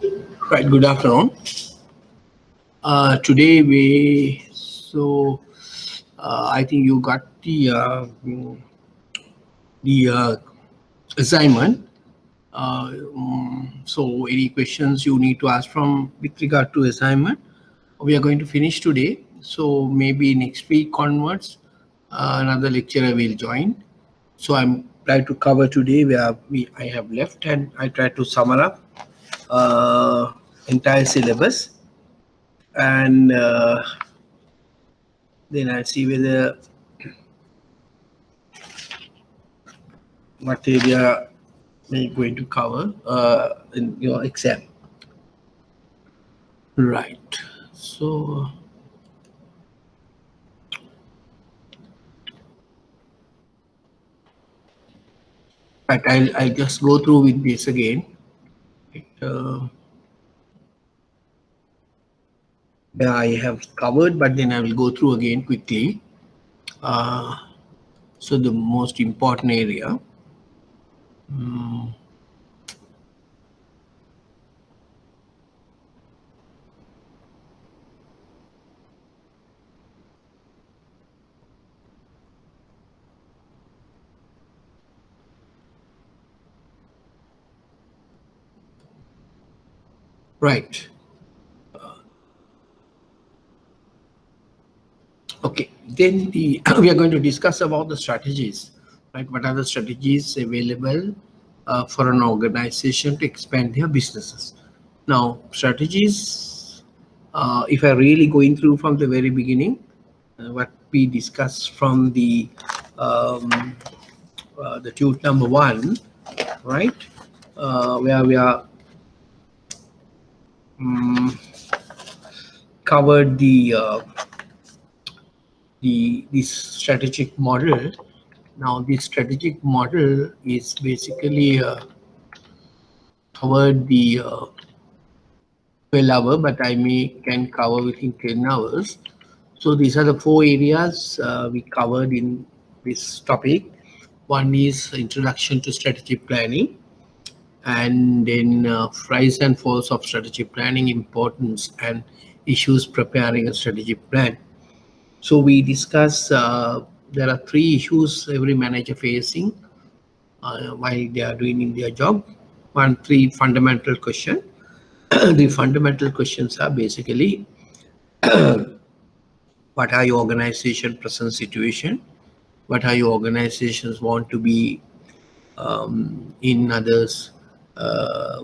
Right, good afternoon. Today I think you got the assignment. So any questions you need to ask from with regard to assignment, we are going to finish today. So maybe next week onwards, another lecturer will join. So I'm trying to cover today where I have left, and I try to sum up entire syllabus, and then I'll see whether what area we're going to cover in your exam. Right. So, right, I'll just go through with this again. Right, yeah, I have covered, but then I will go through again quickly. Uh, so the most important area. Mm, right. Okay. Then we are going to discuss about the strategies. Right. What are the strategies available for an organization to expand their businesses? Now, strategies, if I really going through from the very beginning, what we discussed from the tube number one, right, where we are um, covered the this strategic model. Now, this strategic model is basically covered the 12 hour, but I can cover within 10 hours. So these are the four areas we covered in this topic. One is introduction to strategic planning, and then rise and falls of strategic planning, importance and issues preparing a strategic plan. So we discuss there are three issues every manager facing while they are doing in their job. Three fundamental question. The fundamental questions are basically what are your organization present situation, what are your organizations want to be in others uh,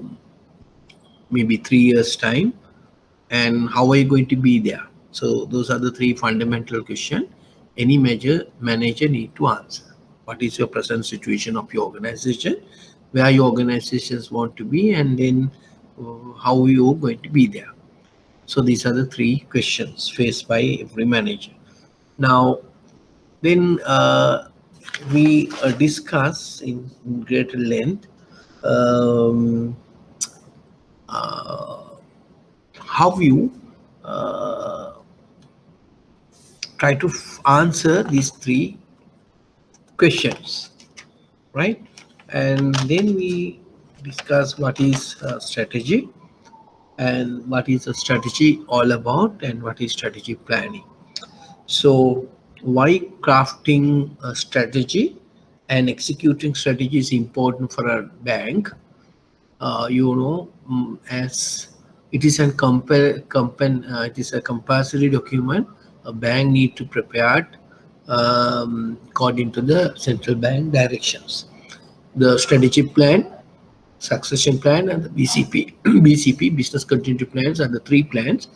maybe 3 years time, and how are you going to be there. So those are the three fundamental questions any major manager need to answer. What is your present situation of your organization, where your organizations want to be, and then how you are going to be there. So these are the three questions faced by every manager. Now, then we discuss in greater length um, uh, how you uh, try to answer these three questions, right? And then we discuss what is strategy, and what is a strategy all about, and what is strategy planning. So why crafting a strategy and executing strategy is important for a bank. As it is it is a compulsory document a bank need to prepare according to the central bank directions. The strategic plan, succession plan, and the BCP. BCP, business continuity plans, are the three plans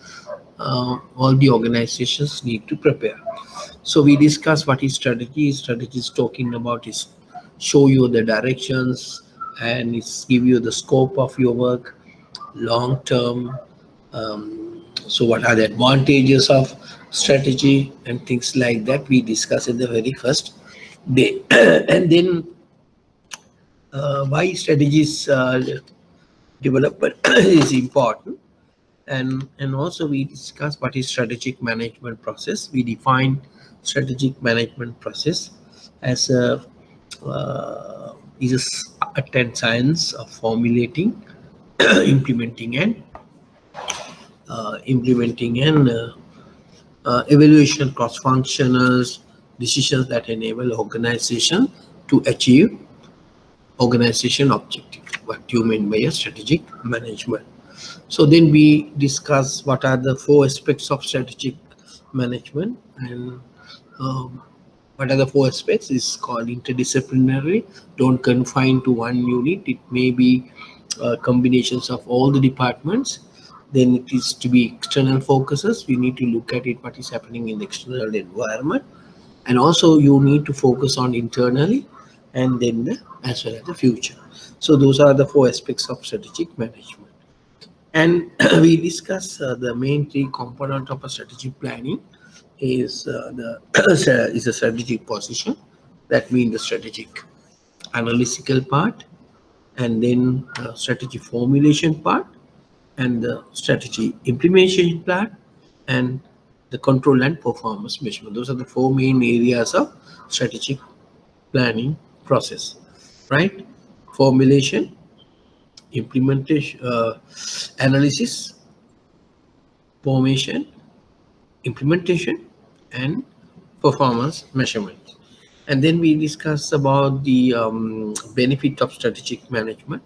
all the organizations need to prepare. So we discuss what is strategy. Strategy is talking about is show you the directions, and it's give you the scope of your work long term. So what are the advantages of strategy and things like that we discuss in the very first day. And then why strategies development is important, and also we discuss what is strategic management process. We define strategic management process as a is a art and science of formulating implementing and evaluation cross-functional decisions that enable organization to achieve organization objective. What do you mean by a strategic management? So then we discuss what are the 4 aspects of strategic management, and what are the 4 aspects is called interdisciplinary. Don't confine to one unit. It may be combinations of all the departments. Then it is to be external focuses. We need to look at it, what is happening in the external environment, and also you need to focus on internally, and then as well as the future. So those are the 4 aspects of strategic management. And we discuss the main 3 component of a strategic planning is is a strategic position. That means the strategic analytical part, and then strategy formulation part, and the strategy implementation part, and the control and performance measurement. Those are the 4 main areas of strategic planning process, right? Formulation, implementation, analysis, formation, implementation, and performance measurement. And then we discuss about the benefit of strategic management.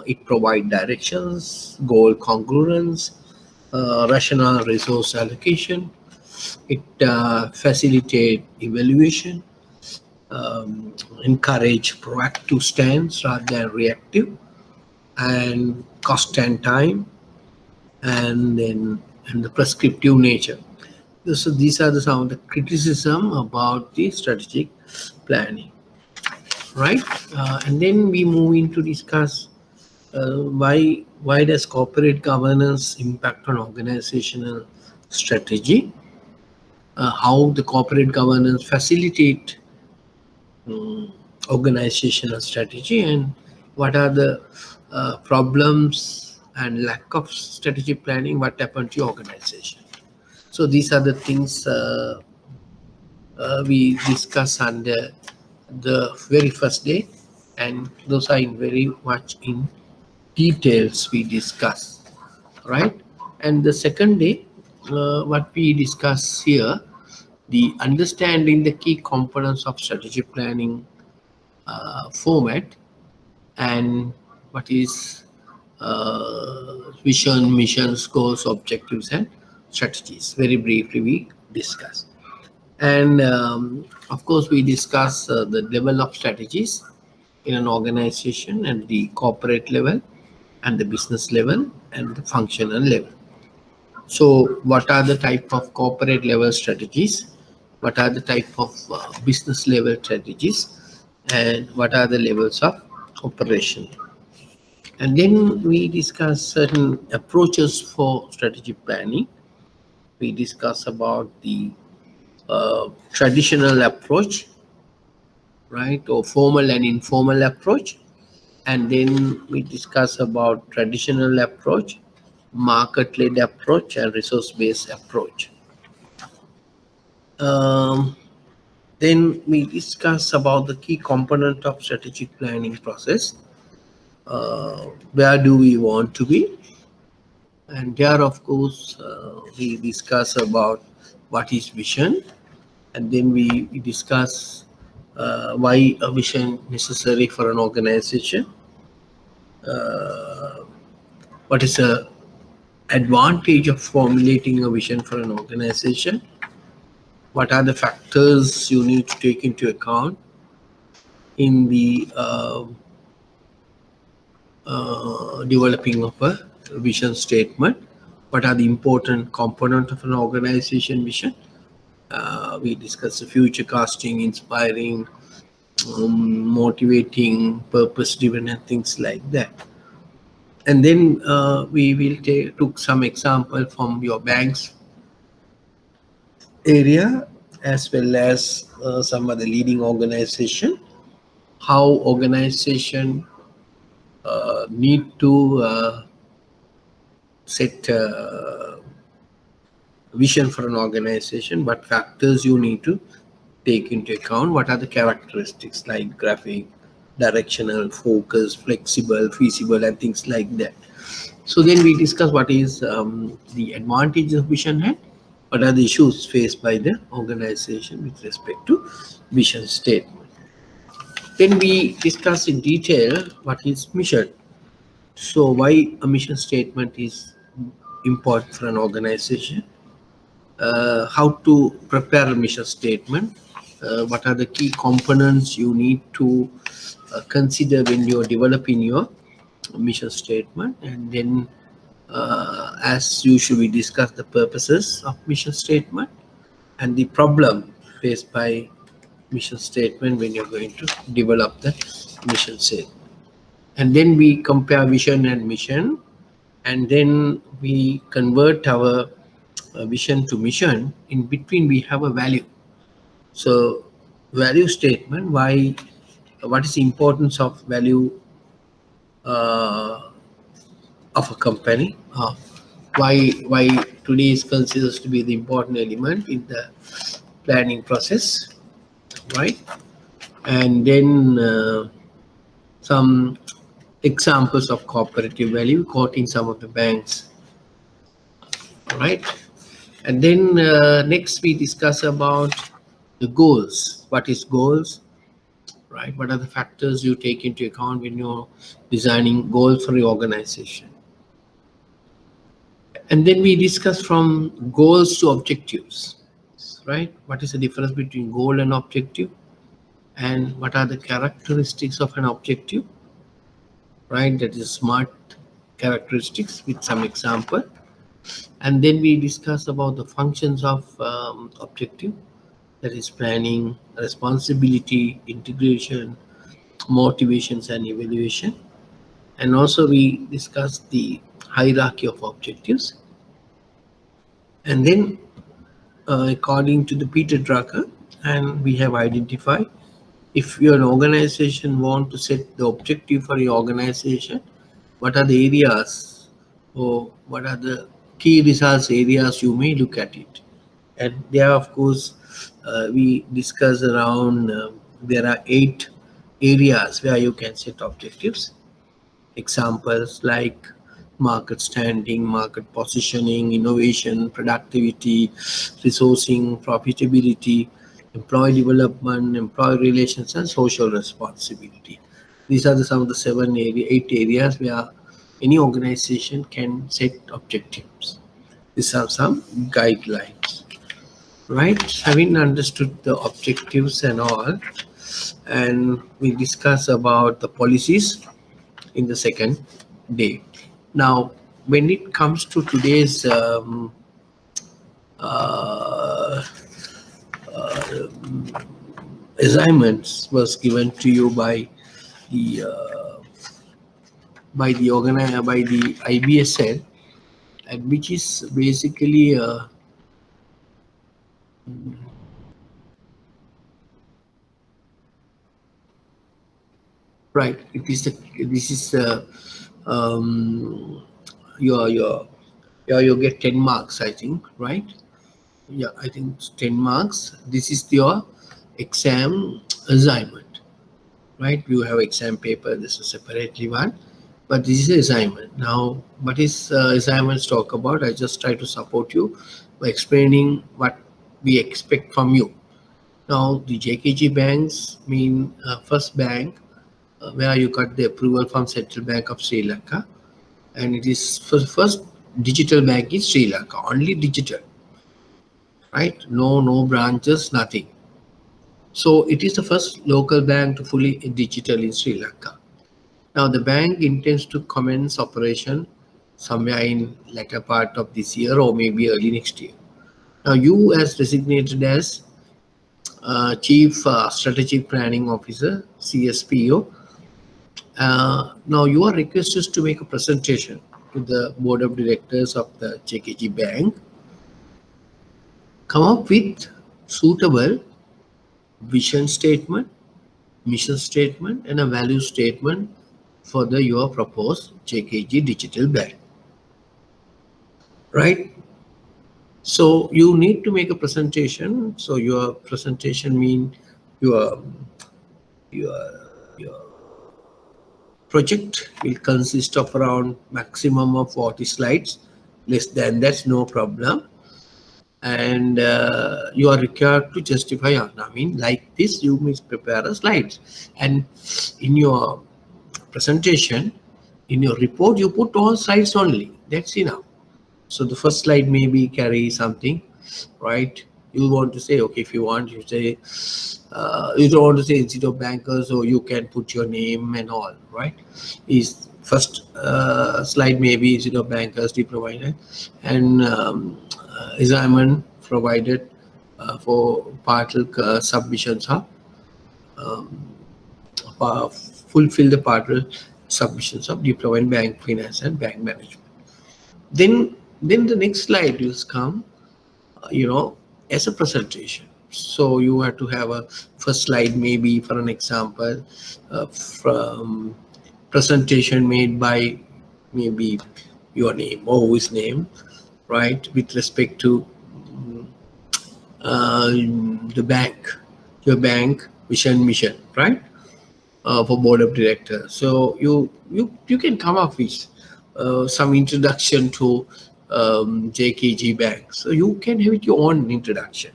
It provides directions, goal congruence, rational resource allocation. It facilitates evaluation, encourage proactive stance rather than reactive, and cost and time, and then and the prescriptive nature. So these are some of the criticism about the strategic planning, right? And then we move in to discuss why does corporate governance impact on organizational strategy? How the corporate governance facilitate organizational strategy, and what are the problems and lack of strategic planning, what happened to your organization. So these are the things we discuss under the very first day, and those are in very much in details we discuss, right? And the second day, what we discuss here, the understanding the key components of strategic planning format, and what is vision, missions, goals, objectives, and strategies. Very briefly we discuss. And of course we discuss the level of strategies in an organization, and the corporate level, and the business level, and the functional level. So what are the type of corporate level strategies, what are the type of business level strategies, and what are the levels of operation. And then we discuss certain approaches for strategic planning. We discuss about the traditional approach, right, or formal and informal approach. And then we discuss about traditional approach, market-led approach, and resource-based approach. Then we discuss about the key component of strategic planning process. Where do we want to be? And there, of course, we discuss about what is vision, and then we discuss why a vision necessary for an organization. What is the advantage of formulating a vision for an organization? What are the factors you need to take into account in the developing of a vision statement? What are the important components of an organization vision? We discuss the future casting, inspiring, motivating, purpose-driven, and things like that. And then we will took some example from your bank's area, as well as some other leading organization, how organization need to set vision for an organization, what factors you need to take into account, what are the characteristics like graphic, directional, focused, flexible, feasible, and things like that. So then we discuss what is the advantages of vision and what are the issues faced by the organization with respect to vision statement. Then we discuss in detail what is mission. So why a mission statement is important for an organization, how to prepare a mission statement, what are the key components you need to consider when you're developing your mission statement, and then as usual we discuss the purposes of mission statement and the problem faced by mission statement when you're going to develop the mission statement. And then we compare vision and mission, and then we convert our vision to mission. In between we have a value. So value statement, why, what is the importance of value of a company, why today is considered to be the important element in the planning process, right? And then some examples of cooperative value, quoting some of the banks, right? And then next we discuss about the goals. What is goals, right? What are the factors you take into account when you're designing goals for your organization? And then we discuss from goals to objectives, right? What is the difference between goal and objective, and what are the characteristics of an objective, right? That is SMART characteristics with some example. And then we discuss about the functions of objective, that is planning, responsibility, integration, motivations, and evaluation. And also we discuss the hierarchy of objectives. And then according to the Peter Drucker, and we have identified, if your organization want to set the objective for your organization, what are the areas or what are the key results areas you may look at it. And there, of course, we discuss around there are 8 areas where you can set objectives. Examples like market standing, market positioning, innovation, productivity, resourcing, profitability, employee development, employee relations, and social responsibility. These are some of the 8 areas where any organization can set objectives. These are some guidelines, right? Having understood the objectives and all, and we discuss about the policies in the second day. Now, when it comes to today's assignments was given to you by the IBSL, and which is basically right. This is you get 10 marks, I think, right? Yeah, I think it's 10 marks. This is your exam assignment, right? You have exam paper, this is separately one, but this is assignment. Now, what is assignments talk about? I just try to support you by explaining what we expect from you. Now, the JKG banks mean first bank where you got the approval from Central Bank of Sri Lanka, and it is first digital bank in Sri Lanka, only digital, right? No branches, nothing. So it is the first local bank to fully digital in Sri Lanka. Now the bank intends to commence operation somewhere in latter part of this year or maybe early next year. Now you as designated as Chief Strategic Planning Officer, CSPO, now you are requested to make a presentation to the board of directors of the JKG Bank. Come up with suitable vision statement, mission statement, and a value statement for your proposed JKG Digital Bank. Right? So you need to make a presentation. So your presentation means your project will consist of around maximum of 40 slides. Less than that's no problem. And you are required to justify. I mean, like this, you must prepare a slides, and in your presentation, in your report, you put all slides only. That's enough. So the first slide maybe carry something, right? You want to say, okay, if you want, you say, you don't want to say Institute of Bankers, so you can put your name and all, right? Is first slide maybe Institute of Bankers, provided, and assignment provided for partial submissions, fulfill the partial submissions of Diploma in Bank Finance and Bank Management. Then the next slide will come, as a presentation. So you have to have a first slide, maybe for an example, from presentation made by maybe your name or whose name, right, with respect to the bank, your bank vision mission, right, for board of directors. So you can come up with some introduction to JKG Bank. So you can have it your own introduction,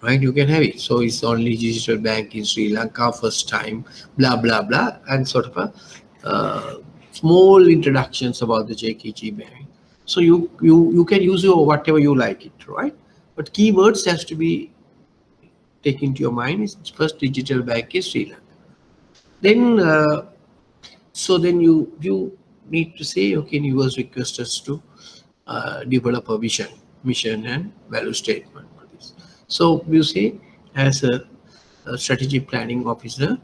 right? You can have it. So it's only digital bank in Sri Lanka, first time, blah blah blah, and sort of a small introductions about the JKG Bank. So you can use your whatever you like it, right? But keywords has to be taken to your mind. Is first digital bank in Sri Lanka. Then then you need to say, okay, you was requested to develop a vision, mission, and value statement for this. So you say, as a strategy planning officer,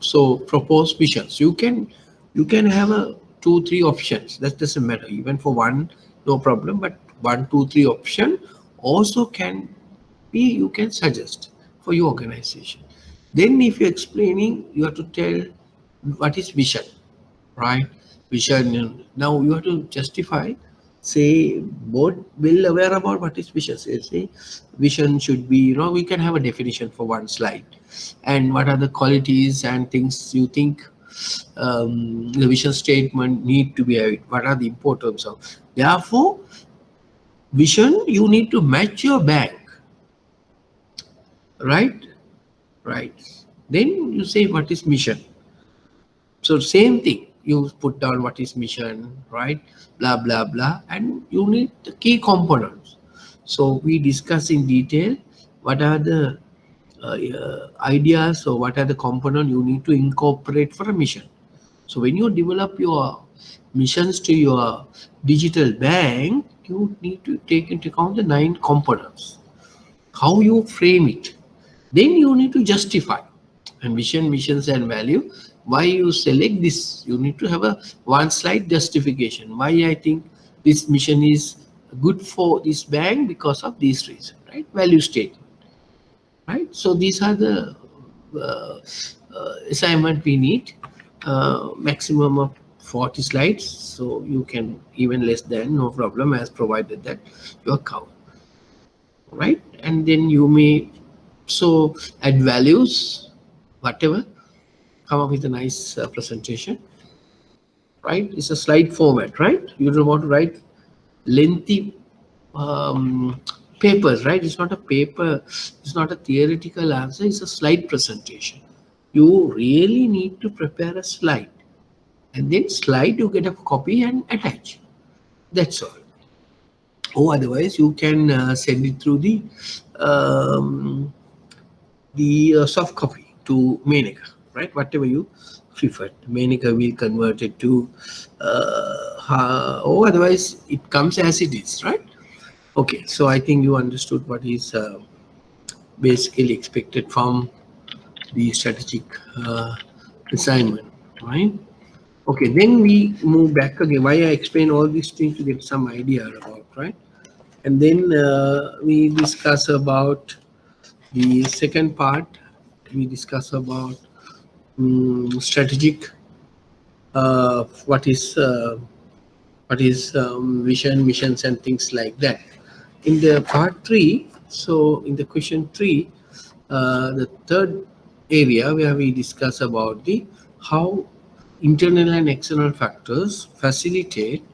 so propose visions. You can have a 2-3 options. That doesn't matter. Even for one, no problem. But 1, 2, 3 option also can be, you can suggest for your organization. Then if you're explaining, you have to tell what is vision, right? Vision. Now you have to justify, say, board well aware about what is vision. Say vision should be, we can have a definition for one slide, and what are the qualities and things you think the vision statement need to be. What are the importance of? Therefore, vision, you need to match your bank, right? Then you say what is mission. So same thing, you put down what is mission, right? Blah blah blah, and you need the key components. So we discuss in detail what are the ideas, or what are the components you need to incorporate for a mission. So when you develop your missions to your digital bank, you need to take into account the 9 components, how you frame it. Then you need to justify, and vision, missions, and value. Why you select this? You need to have a one slide justification. Why I think this mission is good for this bank because of these reasons, right? Value statement, right? So these are the assignment we need. Maximum of 40 slides. So you can even less than, no problem, as provided that you are covered, right? And then you may add values, whatever, come up with a nice presentation, right? It's a slide format, right? You don't want to write lengthy papers, right? It's not a paper, it's not a theoretical answer, it's a slide presentation. You really need to prepare a slide, and then slide you get a copy and attach. That's all. Or otherwise you can send it through the soft copy to Menaka, right? Whatever you prefer. Menaka will convert it to, or otherwise it comes as it is, right? Okay, so I think you understood what is basically expected from the strategic assignment, right? Okay, then we move back again. Why I explain all these things to get some idea about, right? And then we discuss about the second part. We discuss about strategic, what is vision, missions, and things like that. In the part 3, so in the question 3, the third area where we discuss about the how internal and external factors facilitate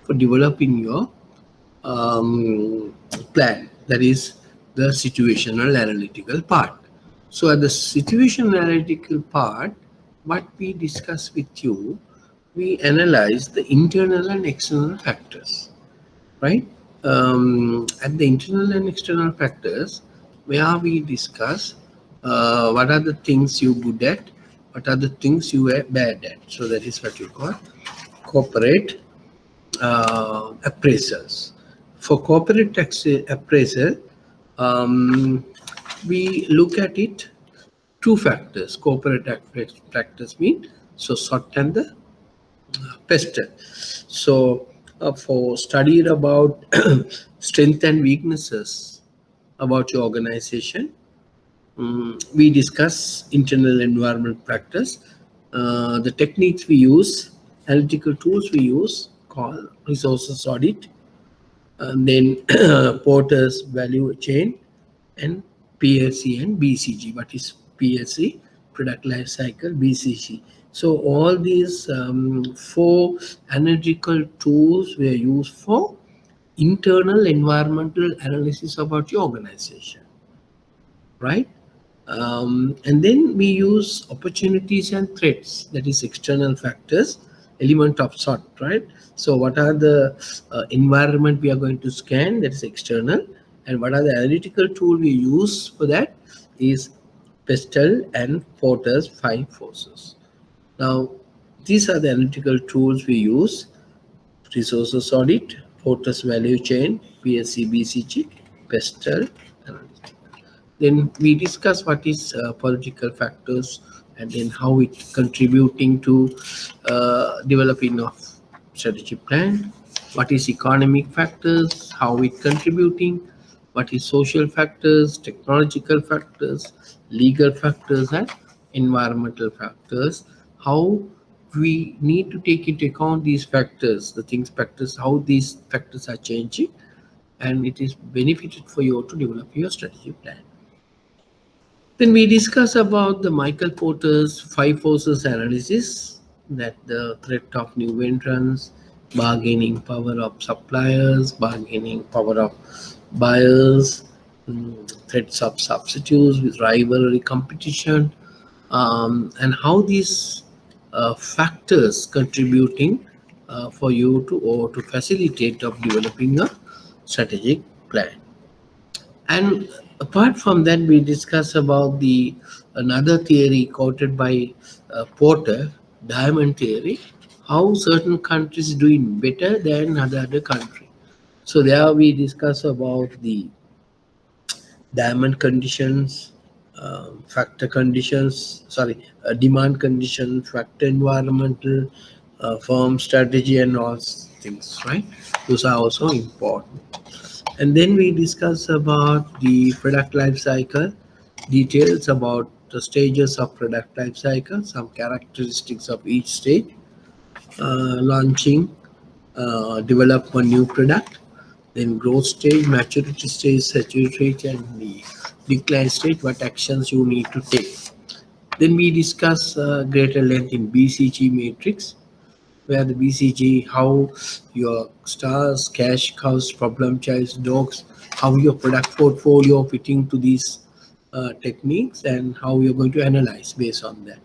for developing your plan, that is the situational analytical part. So at the situational analytical part, what we discuss with you, we analyze the internal and external factors, right? At the internal and external factors, where we discuss what are the things you good at, what are the things you are bad at. So that is what you call corporate appraisals. For corporate tax appraisal, we look at it two factors. Corporate practice mean so SWOT and the pestle. So for studied about strength and weaknesses about your organization, we discuss internal environment practice, the techniques we use, analytical tools we use, called resources audit, and then Porter's value chain, and PLC and BCG. What is PLC? Product life cycle. BCG. So all these four analytical tools were used for internal environmental analysis about your organization, right? And then we use opportunities and threats, that is external factors, element of SWOT, right? So what are the environment we are going to scan, that is external, and what are the analytical tool we use for that is Pestle and Porter's 5 forces. Now these are the analytical tools we use: resources audit, Porter's value chain, PSC, BCG, Pestle, analytics. Then we discuss what is political factors, and then how it contributing to developing of strategy plan. What is economic factors, how it contributing, what is social factors, technological factors, legal factors, and environmental factors. How we need to take into account these factors, the things factors, how these factors are changing, and it is benefited for you to develop your strategy plan. Then we discuss about the Michael Porter's 5 forces analysis, that the threat of new entrants, bargaining power of suppliers, bargaining power of buyers, threats of substitutes with rivalry competition, and how these factors contributing for you to or to facilitate of developing a strategic plan. And apart from that, we discuss about the another theory quoted by Porter, diamond theory, how certain countries doing better than other country. So there we discuss about the diamond conditions, factor conditions, sorry, demand condition, factor environmental, firm strategy, and all things, right? Those are also important. And then we discuss about the product life cycle, details about the stages of product life cycle, some characteristics of each stage, launching, develop a new product, then growth stage, maturity stage, saturate, and the decline stage, what actions you need to take. Then we discuss greater length in BCG matrix, where the BCG, how your stars, cash cows, problem childs, dogs, how your product portfolio fitting to these techniques, and how you're going to analyze based on that.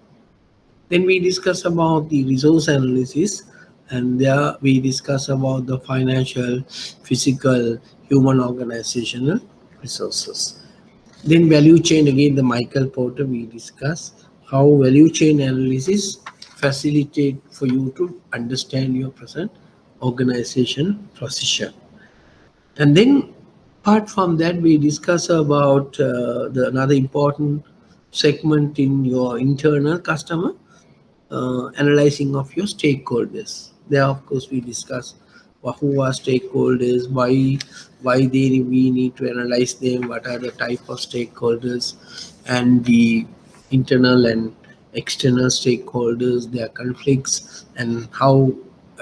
Then we discuss about the resource analysis, and there we discuss about the financial, physical, human organizational resources. Then value chain, again the Michael Porter, we discuss how value chain analysis facilitate for you to understand your present organization position. And then apart from that, we discuss about the another important segment in your internal customer, analyzing of your stakeholders. There, of course, we discuss who are stakeholders, why we need to analyze them, what are the type of stakeholders, and the internal and external stakeholders, their conflicts, and how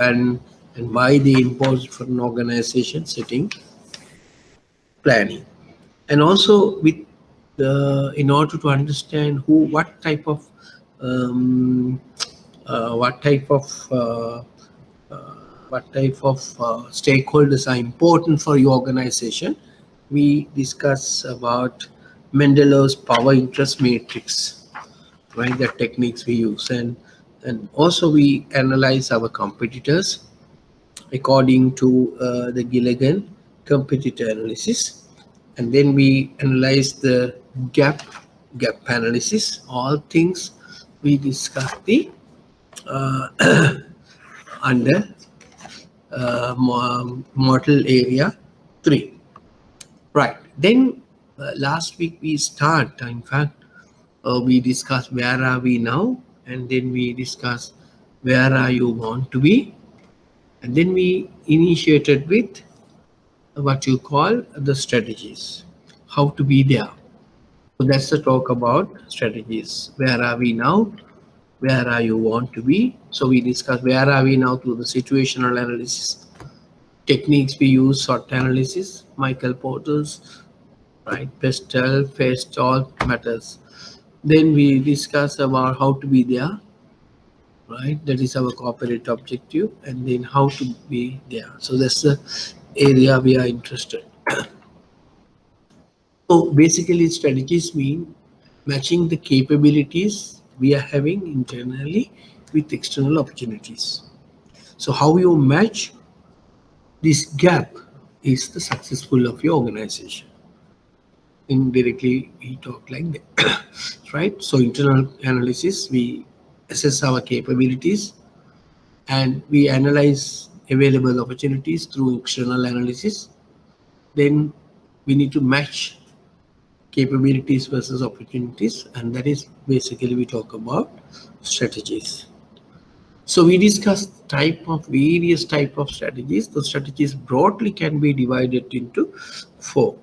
and why they impose for an organization setting planning. And also with in order to understand what type of um, what type of stakeholders are important for your organization, we discuss about Mendelow's power interest matrix, right? The techniques we use, and also we analyze our competitors according to the Gilligan competitor analysis, and then we analyze the gap analysis. All things we discuss the uh, under model area 3, right? Then last week we start, in fact, we discuss where are we now, and then we discuss where are you want to be, and then we initiated with what you call the strategies, how to be there. So that's the talk about strategies. Where are we now? Where are you want to be? So we discuss where are we now through the situational analysis techniques we use, SWOT analysis, Michael Porter's, right? Pestel, FAST, all matters. Then we discuss about how to be there, right? That is our corporate objective, and then how to be there. So that's the area we are interested. So basically, strategies mean matching the capabilities we are having internally with external opportunities. So how you match this gap is the successful of your organization. Indirectly, we talk like that, right? So internal analysis, we assess our capabilities and we analyze available opportunities through external analysis. Then we need to match capabilities versus opportunities, and that is basically we talk about strategies. So we discussed various type of strategies. The strategies broadly can be divided into 4.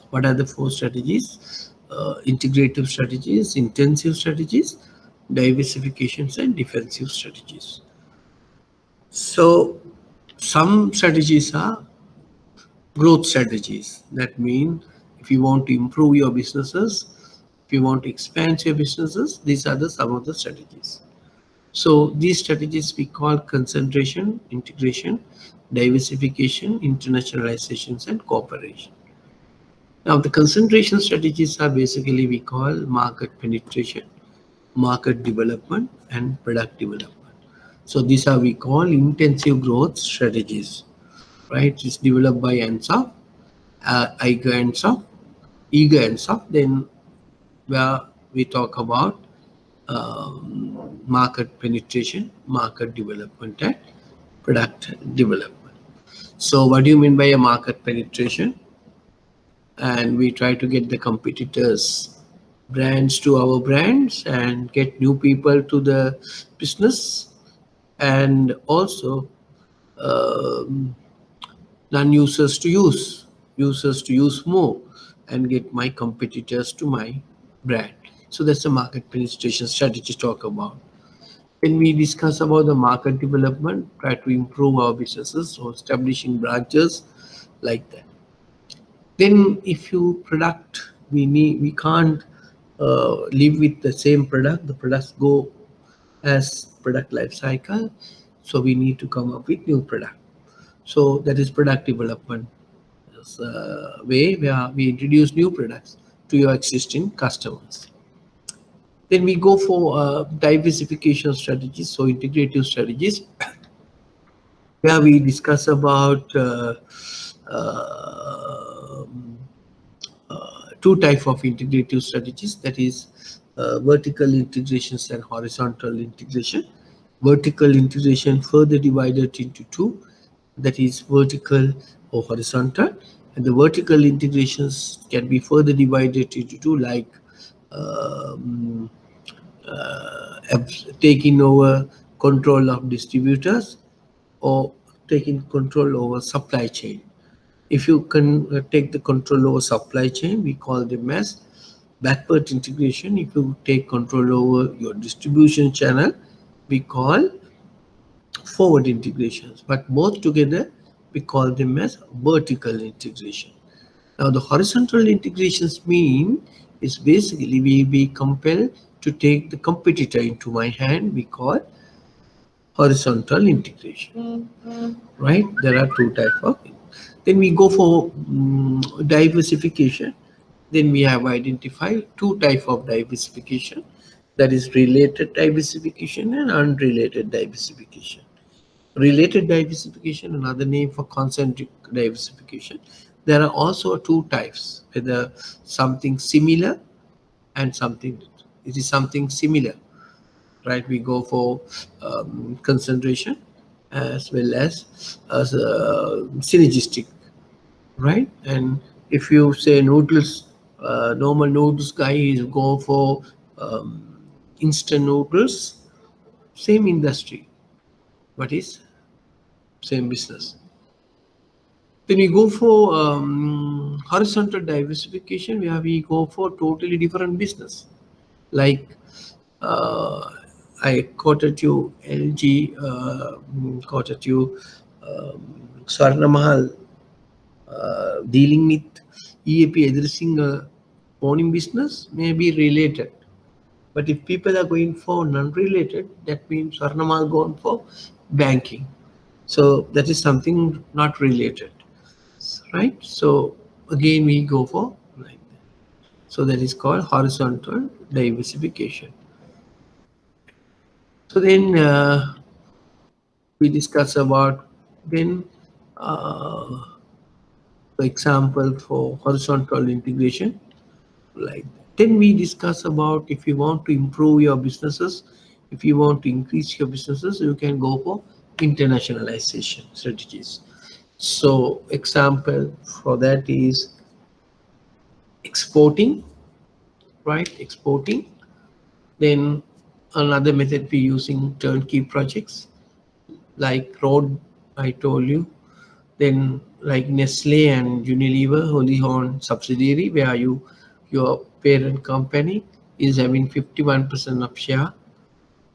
What are the 4 strategies? Integrative strategies, intensive strategies, diversifications, and defensive strategies. So some strategies are growth strategies. That mean if you want to improve your businesses, if you want to expand your businesses, these are some of the strategies. So these strategies we call concentration, integration, diversification, internationalizations, and cooperation. Now the concentration strategies are basically we call market penetration, market development, and product development. So these are we call intensive growth strategies, right? It's developed by Ansoff, Iger Ansoff. Then where we talk about market penetration, market development, and product development. So what do you mean by a market penetration? And we try to get the competitors' brands to our brands and get new people to the business, and also um, non-users to use more, and get my competitors to my brand. So that's the market penetration strategy talk about. When we discuss about the market development, try to improve our businesses, so establishing branches like that. Then if you product, we can't live with the same product. The products go as product life cycle, so we need to come up with new product. So that is product development way where we introduce new products to your existing customers. Then we go for diversification strategies, so integrative strategies, where we discuss about uh, 2 types of integrative strategies, that is vertical integrations and horizontal integration. Vertical integration further divided into 2, that is vertical or horizontal, and the vertical integrations can be further divided into 2, like um, taking over control of distributors or taking control over supply chain. If you can take the control over supply chain, we call them as backward integration. If you take control over your distribution channel, we call forward integrations. But both together, we call them as vertical integration. Now, the horizontal integrations mean is basically we be compelled to take the competitor into my hand. We call horizontal integration, right? There are two types of. Then we go for diversification. Then we have identified two types of diversification, that is related diversification and unrelated diversification. Related diversification, another name for concentric diversification. There are also two types, whether something similar and something, it is something similar, right? We go for concentration as well as synergistic, right? And if you say noodles, normal noodles guy is go for instant noodles, same industry, but is same business. Then we go for horizontal diversification, where we go for totally different business. Like uh, I quoted you LG, quoted you Swarna Mahal dealing with EAP addressing a owning business may be related. But if people are going for non-related, that means Swarna Mahal gone for banking. So that is something not related, right? So again we go for like that. So that is called horizontal diversification. So then we discuss about then for example for horizontal integration, like that. Then we discuss about if you want to improve your businesses, if you want to increase your businesses, you can go for internationalization strategies. So example for that is exporting, right? Exporting. Then another method we using turnkey projects like road, I told you. Then like Nestle and Unilever, wholly owned subsidiary, where your parent company is having 51% of share,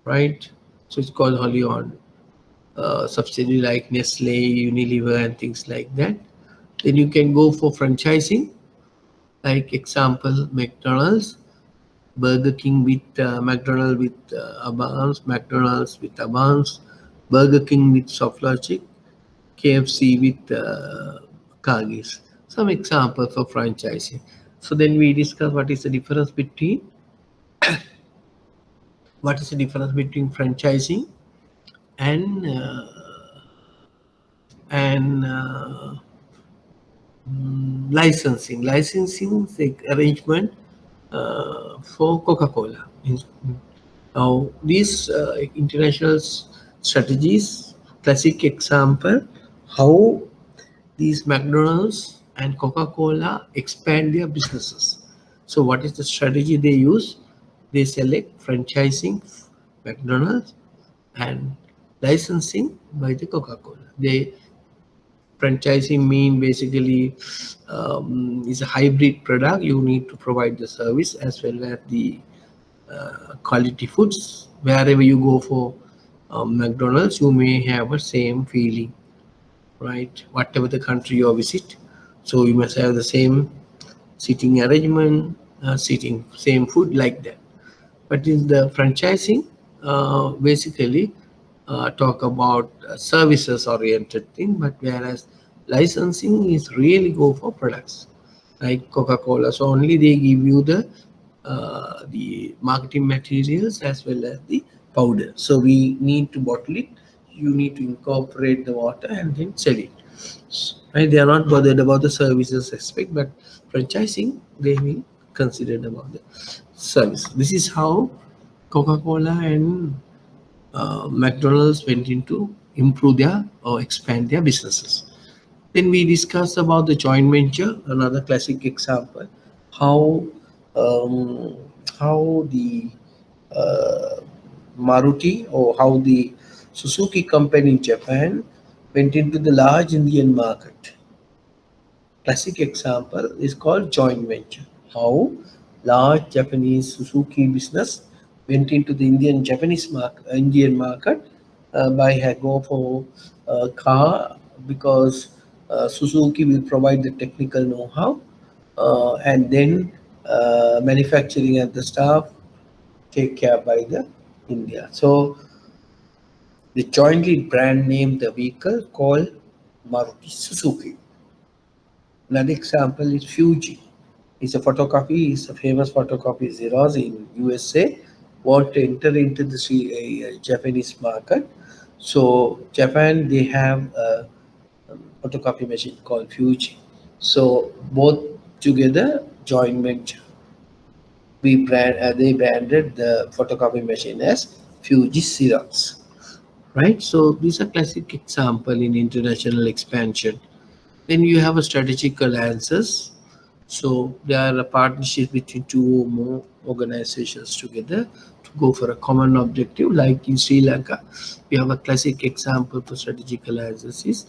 right? So it's called wholly owned subsidiary like Nestle, Unilever, and things like that. Then you can go for franchising, like example McDonald's, Burger King with McDonald's with Abans, McDonald's with Abans, Burger King with SoftLogic, KFC with Kagis. Some example for franchising. So then we discuss what is the difference between franchising and and licensing. Licensing is the arrangement for Coca-Cola. Now, these international strategies, classic example, how these McDonald's and Coca-Cola expand their businesses. So what is the strategy they use? They select franchising McDonald's and licensing by the Coca-Cola. They franchising mean basically is a hybrid product. You need to provide the service as well as the quality foods. Wherever you go for McDonald's, you may have a same feeling, right? Whatever the country you visit, so you must have the same seating arrangement, seating same food like that. But in the franchising, basically talk about services oriented thing, but whereas licensing is really go for products like Coca-Cola. So only they give you the marketing materials as well as the powder. So we need to bottle it. You need to incorporate the water and then sell it. Right? They are not bothered about the services aspect, but franchising they will consider about the service. This is how Coca-Cola and McDonald's went into improve their or expand their businesses. Then we discussed about the joint venture, another classic example, how um, how the uh, Maruti or how the Suzuki company in Japan went into the large Indian market. Classic example is called joint venture. How large Japanese Suzuki business went into the Indian market by go for a car because Suzuki will provide the technical know-how, and then manufacturing and the staff take care by the India. So they jointly brand named the vehicle called Maruti Suzuki. Another example is Fuji. It's a photocopy, it's a famous photocopy Xerox in USA. Want to enter into the Japanese market. So Japan, they have a photocopy machine called Fuji. So both together joint venture. They branded the photocopy machine as Fuji Xerox. Right? So these are classic example in international expansion. Then you have a strategic alliances. So there are a partnership between two or more organizations together to go for a common objective. Like in Sri Lanka, we have a classic example for strategic alliances is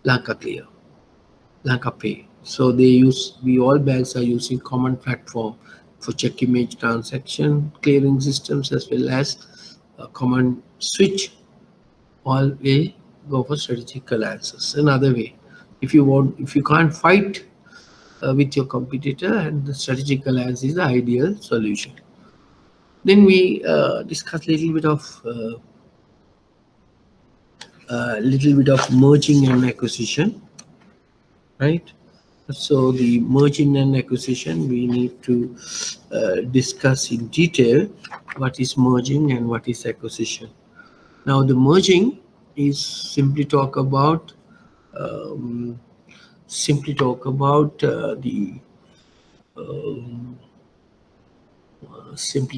Lanka Clear, Lanka Pay. So we all banks are using common platform for check image transaction clearing systems as well as a common switch. All will go for strategic alliances. Another way, if you can't fight with your competitor, and the strategic alliance is the ideal solution. Then we discuss little bit of merging and acquisition, right? So the merging and acquisition, we need to discuss in detail what is merging and what is acquisition. Now the merging is um, um, simply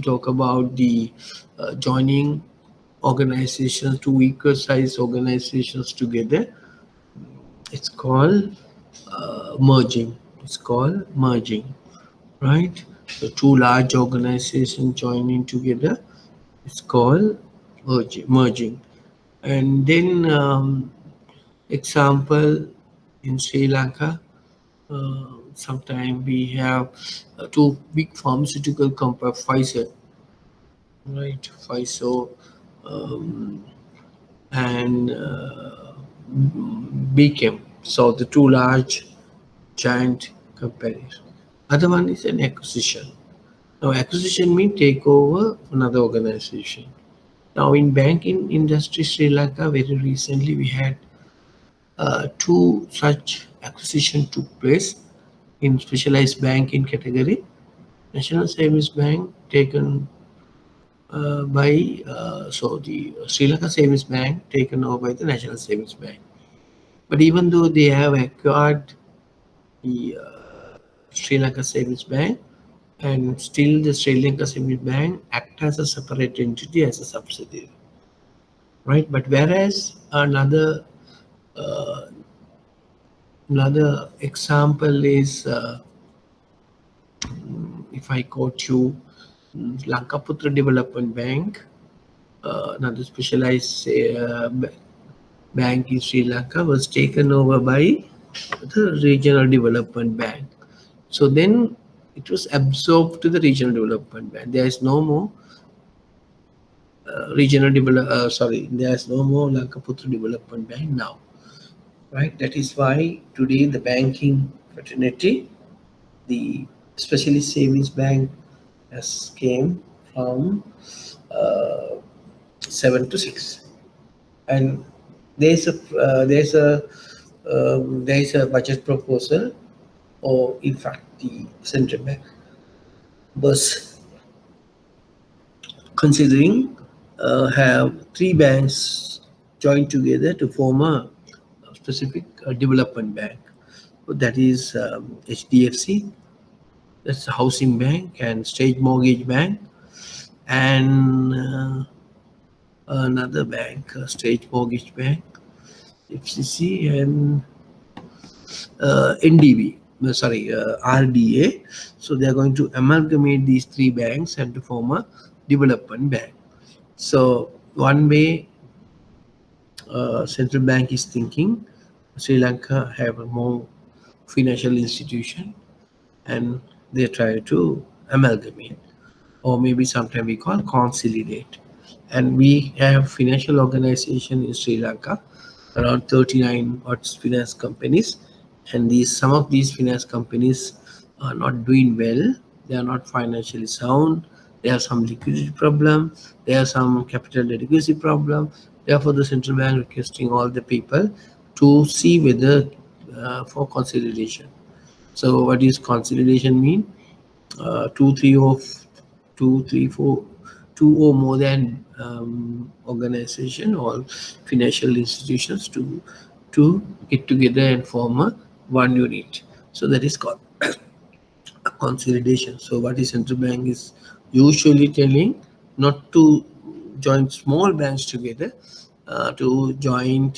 talk about the joining organizations, two equal size organizations together. It's called merging. It's called merging, right? So two large organizations joining together. It's called merging. And then example in Sri Lanka, sometime we have two big pharmaceutical companies, Pfizer, right? Pfizer um, and Beachem. So the two large giant companies. Other one is an acquisition. Now acquisition means take over another organization. Now in banking industry Sri Lanka, very recently we had two such acquisition took place in specialized banking category. National Savings Bank taken so the Sri Lanka Savings Bank taken over by the National Savings Bank. But even though they have acquired the Sri Lanka Savings Bank, and still the Sri Lanka Savings Bank act as a separate entity as a subsidiary, right? But whereas uh, another example is if I quote you, Lankaputra Development Bank, another specialized bank in Sri Lanka, was taken over by the Regional Development Bank. So then it was absorbed to the Regional Development Bank. There is no more there is no more Lankaputra Development Bank now, right? That is why today the banking fraternity, the Specialist Savings Bank, has came from 7 to 6, and there is a budget proposal, or in fact the central bank was considering have three banks join together to form a specific development bank. So that is HDFC, that's a housing bank, and State Mortgage Bank, and another bank, State Mortgage Bank, FCC, and NDB, RDA. So they are going to amalgamate these three banks and to form a development bank. So one way central bank is thinking, Sri Lanka have a more financial institution, and they try to amalgamate, or maybe sometime we call consolidate. And we have financial organization in Sri Lanka, around 39 odd finance companies, and some of these finance companies are not doing well. they are not financially sound, they have some liquidity problem, they have some capital adequacy problem. Therefore, the central bank requesting all the people to see whether for consolidation. So, what is consolidation mean? Two, three, or two, three, four, two or more than organization or financial institutions to get together and form a one unit. So that is called consolidation. So what is central bank is usually telling not to join small banks together, to join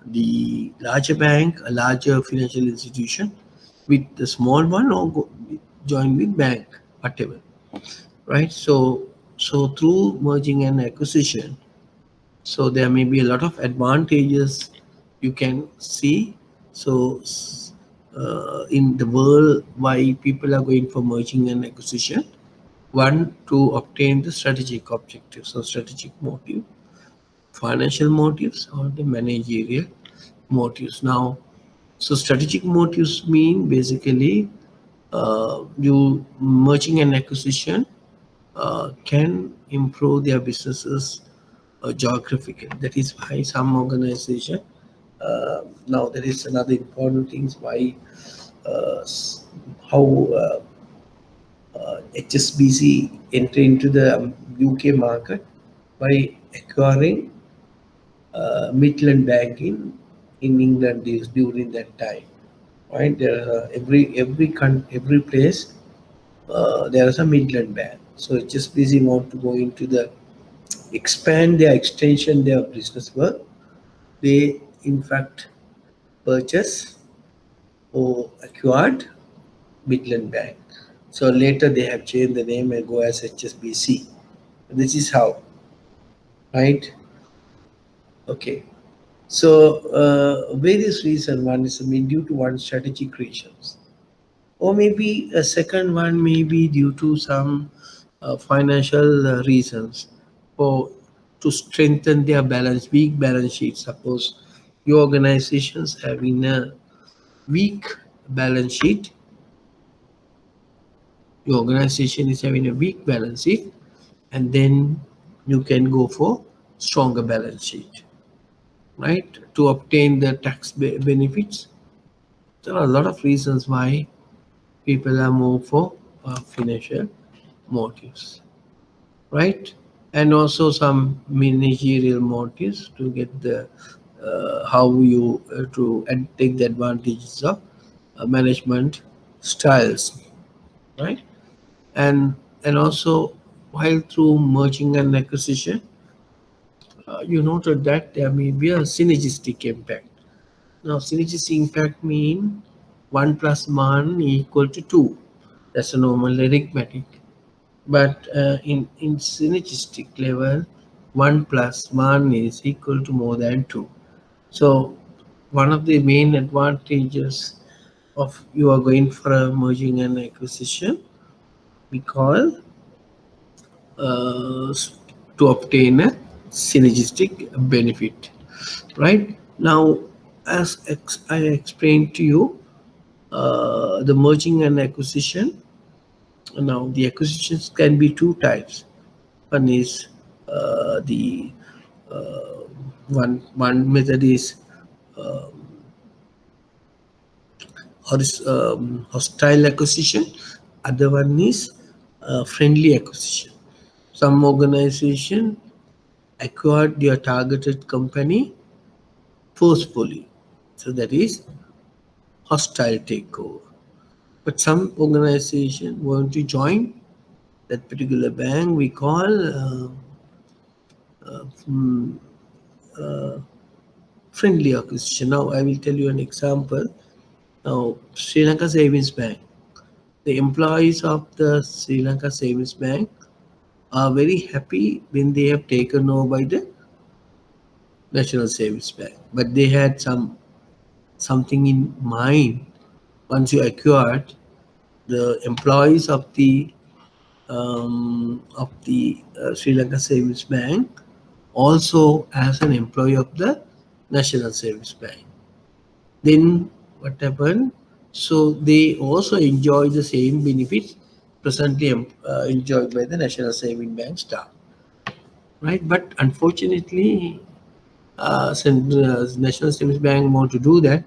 the larger bank, a larger financial institution with the small one, or join with bank, whatever, right? So through merging and acquisition, so there may be a lot of advantages you can see. So in the world, why people are going for merging and acquisition? One, to obtain the strategic objectives, so strategic motive, financial motives, or the managerial motives. Now, so strategic motives mean basically you merging and acquisition can improve their businesses geographically. That is why some organization, now there is another important things why how HSBC enter into the UK market by acquiring Midland Bank in England during that time. Right, there are every place there is a Midland Bank. So HSBC want to go into the expand their extension their business work. They in fact purchase or acquired Midland Bank. So later they have changed the name and go as HSBC. This is how, right? Okay. So various reason. One is due to one strategic reasons, or maybe a second one may be due to some financial reasons, or to strengthen their weak balance sheet. Suppose your organizations having a weak balance sheet, your organization is having a weak balance sheet, and then you can go for stronger balance sheet, right, to obtain the tax benefits. There are a lot of reasons why people are more for financial motives, right? And also some managerial motives to get the how you to take the advantages of management styles, right? And also while through merging and acquisition, you noted that there may be a synergistic impact. Now, synergistic impact mean 1 plus 1 equal to 2. That's a normal arithmetic. But in synergistic level, 1 plus 1 is equal to more than 2. So one of the main advantages of you are going for a merging and acquisition, we call to obtain a synergistic benefit, right? Now, as I explained to you, the merging and acquisition. Now, the acquisitions can be two types. One is the uh, one method is hostile acquisition. Other one is friendly acquisition. Some organization acquired their targeted company forcefully, so that is hostile takeover. But some organization want to join that particular bank, we call mm, friendly acquisition. Now I will tell you an example. Now Sri Lanka Savings Bank, the employees of the Sri Lanka Savings Bank are very happy when they have taken over by the National Savings Bank. But they had something in mind. Once you acquired, the employees of the Sri Lanka Savings Bank also as an employee of the National Savings Bank. Then what happened? So they also enjoy the same benefits presently enjoyed by the National Savings Bank staff, right? But unfortunately, National Savings Bank want to do that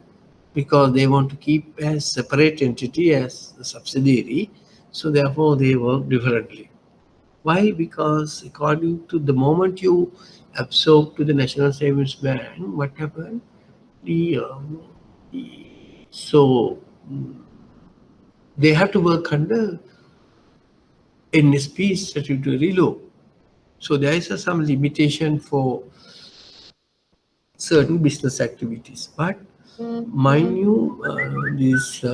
because they want to keep as separate entity as the subsidiary, so therefore they work differently. Why? Because according to the moment you absorb to the National Savings Bank, what happened? The so they have to work under NSP statutory law. So there is some limitation for certain business activities. But mind you, this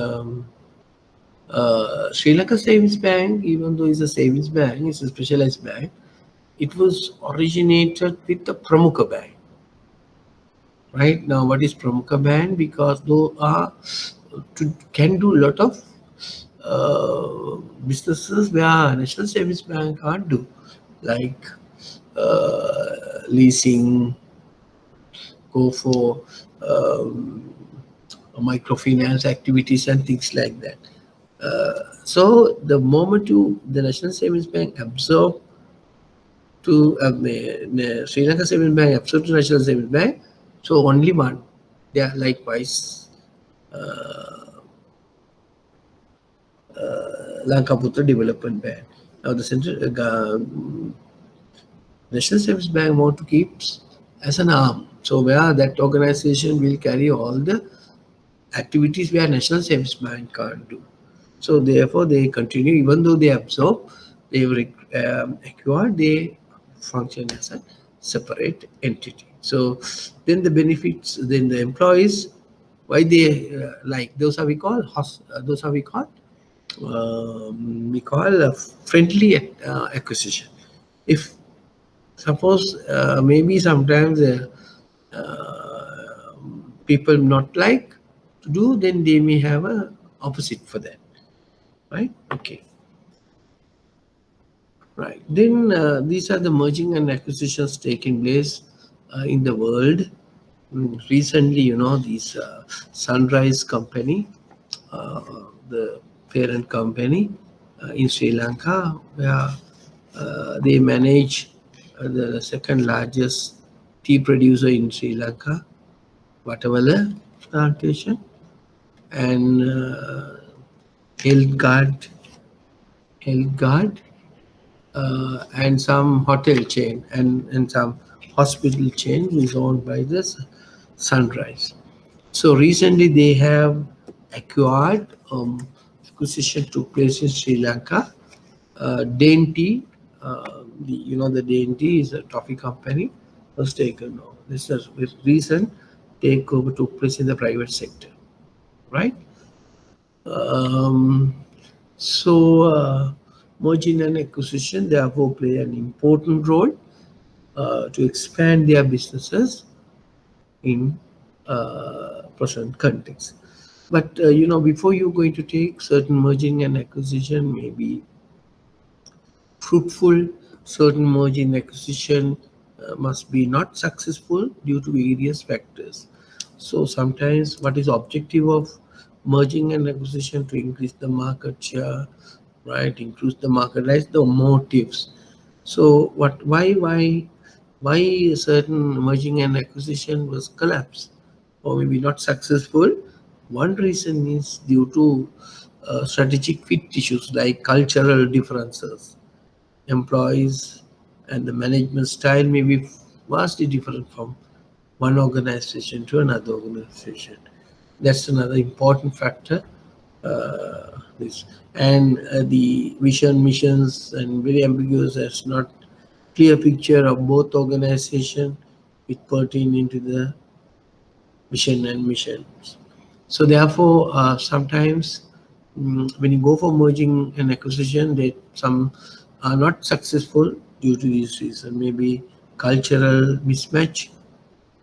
Sri Lanka Savings Bank, even though it's a savings bank, it's a specialized bank, it was originated with the Pramukha Bank. Right now, what is Pramukha Bank? Because those are can do a lot of businesses where National Savings Bank can't do, like leasing, go for microfinance activities and things like that. So the moment the National Savings Bank absorb to Sri Lanka Savings Bank absorb to National Savings Bank, so only one. They are likewise Lankaputra Development Bank. Now the central National Savings Bank want to keep as an arm. So where that organization will carry all the activities where National Savings Bank can't do. So therefore they continue, even though they absorb, they acquire, they function as a separate entity. So then the benefits, then the employees, why they like those are we call those are we call a friendly acquisition. If suppose maybe sometimes people not like to do, then they may have a opposite for that, right? Okay, right. Then these are the merging and acquisitions taking place in the world. Recently, these Sunrise company, uh, the parent company in Sri Lanka, where they manage the second largest tea producer in Sri Lanka, Vatavalla plantation, and Health Guard, Health Guard, and some hotel chain and some hospital chain is owned by this Sunrise. So recently they have acquired, acquisition took place in Sri Lanka. Dainty, the Dainty is a toffee company, was taken over. This is with recent takeover took place in the private sector, right? Um, so merging and acquisition therefore play an important role to expand their businesses in present context. But before you're going to take certain merging and acquisition, maybe fruitful, certain merger and acquisition must be not successful due to various factors. So sometimes what is objective of merging and acquisition to increase the market share, right? Increase the market, right? The motives. So why certain merging and acquisition was collapsed or maybe not successful? One reason is due to strategic fit issues like cultural differences. Employees and the management style may be vastly different from one organization to another organization. That's another important factor. This and the vision, missions, and very ambiguous. That's not clear picture of both organization which pertain into the vision and missions. So therefore, sometimes when you go for merging and acquisition, that some are not successful due to this reason. Maybe cultural mismatch,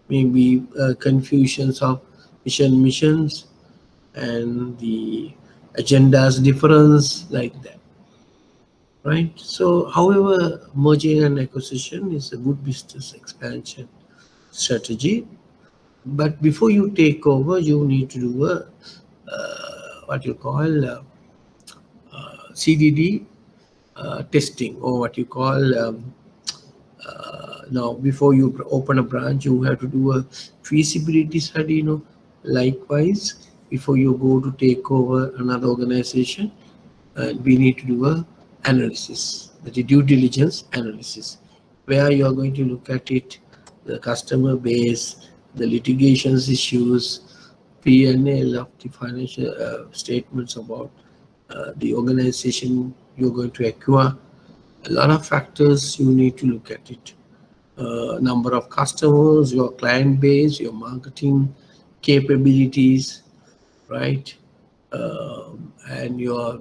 maybe confusions of missions, and the agendas difference like that, right? So, however, merging and acquisition is a good business expansion strategy. But before you take over, you need to do a what you call CDD testing, or what you call now before you open a branch, you have to do a feasibility study, likewise before you go to take over another organization, we need to do a analysis, the due diligence analysis, where you are going to look at it, the customer base, the litigations issues, P&L of the financial statements about the organization you're going to acquire. A lot of factors you need to look at it. Number of customers, your client base, your marketing capabilities, right? And your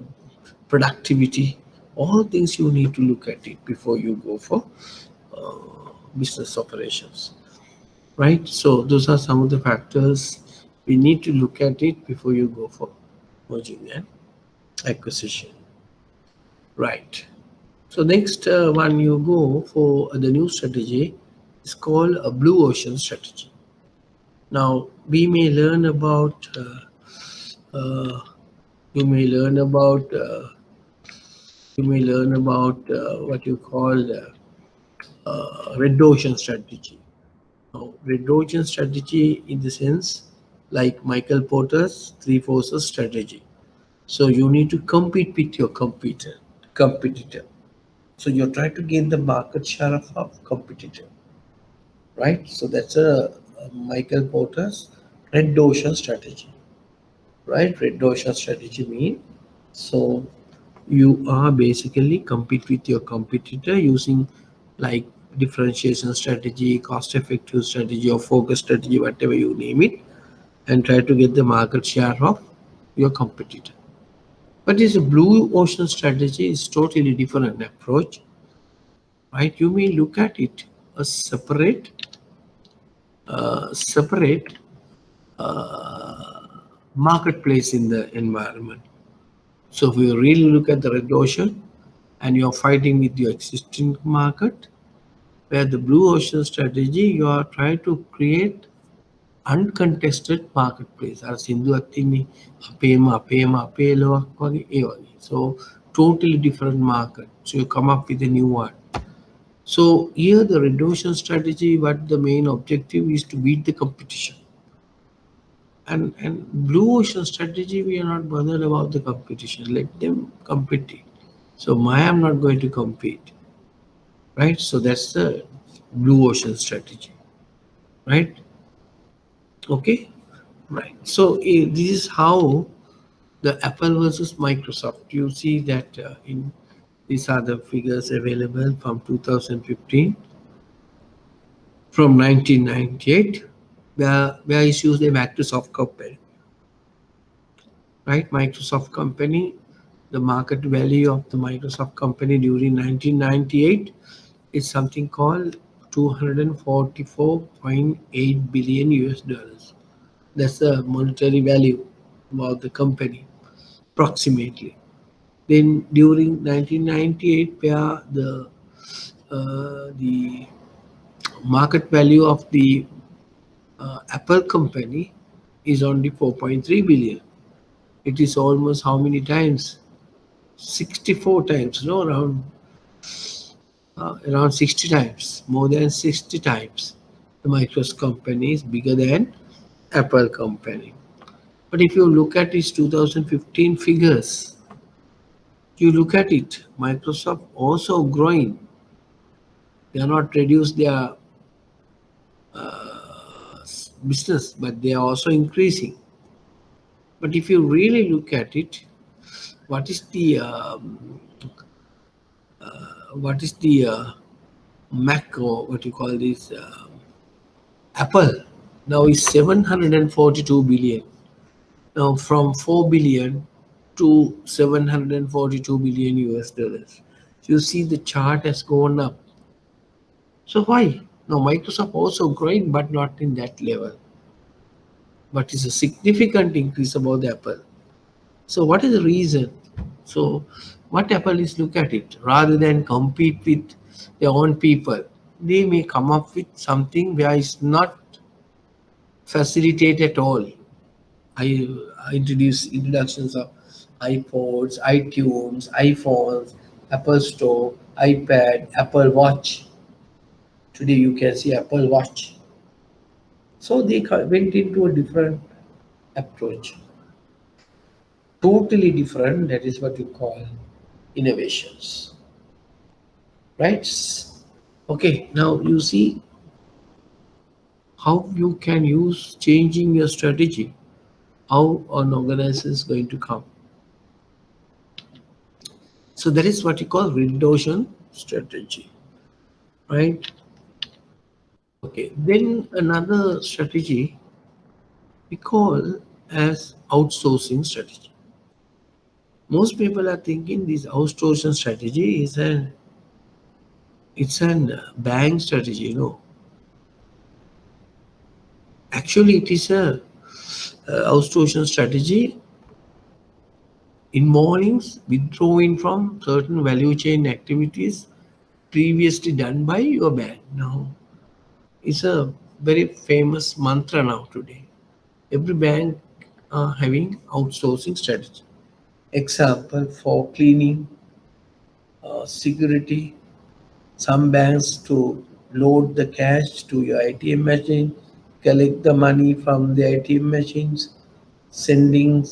productivity, all things you need to look at it before you go for business operations, right? So those are some of the factors we need to look at it before you go for merging and acquisition, right? So next one you go for the new strategy is called a blue ocean strategy. Now we may learn about you may learn about what you call red ocean strategy. Now, red ocean strategy in the sense like Michael Porter's three forces strategy. So you need to compete with your competitor. So you're trying to gain the market share of a competitor, right? So that's a Michael Porter's red ocean strategy, right? Red ocean strategy mean so you are basically compete with your competitor using like differentiation strategy, cost effective strategy, or focus strategy, whatever you name it, and try to get the market share of your competitor. But this blue ocean strategy is totally different approach, right? You may look at it a separate marketplace in the environment. So if you really look at the red ocean and you're fighting with your existing market, where the blue ocean strategy, you are trying to create uncontested marketplace. අර සින්දුවක් තින්නේ අපේ ලොවක් වගේ ඒ වගේ. So totally different market. So you come up with a new one. So here the red ocean strategy, what the main objective is to beat the competition. And blue ocean strategy, we are not bothered about the competition. Let them compete. So I am not going to compete, right? So that's the blue ocean strategy, right? Okay, right. So this is how the Apple versus Microsoft. You see that in these are the figures available from 2015, from 1998, where issues the Microsoft company, right? Microsoft company, the market value of the Microsoft company during 1998 is something called 244.8 billion US dollars. That's the monetary value about the company, approximately. Then during 1998, where the market value of the Apple company is only 4.3 billion. It is almost how many times? 64 times, no, around 60 times, more than 60 times. The Microsoft company is bigger than Apple company. But if you look at its 2015 figures, you look at it, Microsoft also growing. They are not reduced their business, but they are also increasing. But if you really look at it, what is the Mac, or what you call this Apple now is 742 billion. Now from 4 billion to 742 billion US dollars. So you see the chart has gone up. So why? Now Microsoft also growing, but not in that level. But it's a significant increase above the Apple. So what is the reason? So what Apple is look at it, rather than compete with their own people, they may come up with something where it's not facilitate at all. I introductions of iPods, iTunes, iPhones, Apple Store, iPad, Apple Watch. Today you can see Apple Watch. So they went into a different approach, totally different. That is what you call innovations, right? Okay, now you see how you can use changing your strategy, how an organization is going to come. So that is what you call red ocean strategy, right? Okay, then another strategy we call as outsourcing strategy. Most people are thinking this outsourcing strategy is an bank strategy. No, actually it is a outsourcing strategy involving withdrawing from certain value chain activities previously done by your bank. Now, it's a very famous mantra now today. Every bank are having outsourcing strategy. Example for cleaning, security, some banks to load the cash to your ATM machine, collect the money from the ATM machines, sending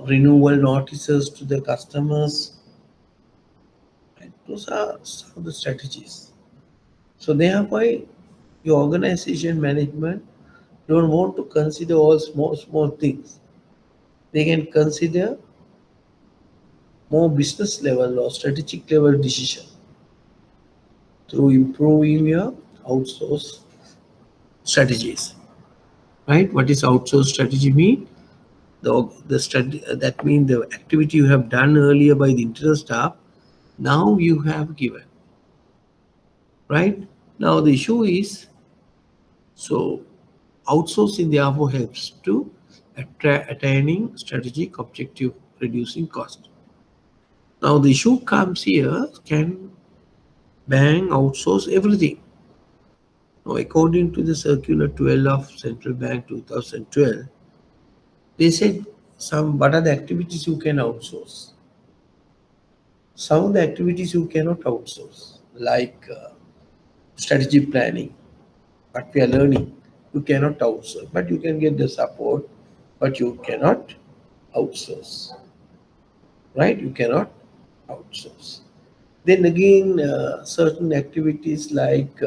renewal notices to the customers. Right? Those are some of the strategies. So thereby, your organization management don't want to consider all small things. They can consider more business level or strategic level decision through improving your outsource strategies. Right? What is outsource strategy mean? The strategy that means the activity you have done earlier by the internal staff, now you have given. Right? Now the issue is, so outsourcing therefore helps to attaining strategic objective, reducing cost. Now the issue comes here, can bank outsource everything? Now according to the circular 12 of Central Bank 2012, they said some what are the activities you can outsource. Some of the activities you cannot outsource, like strategy planning, what we are learning, you cannot outsource, but you can get the support, but you cannot outsource, right? You cannot outsource. Then again, certain activities like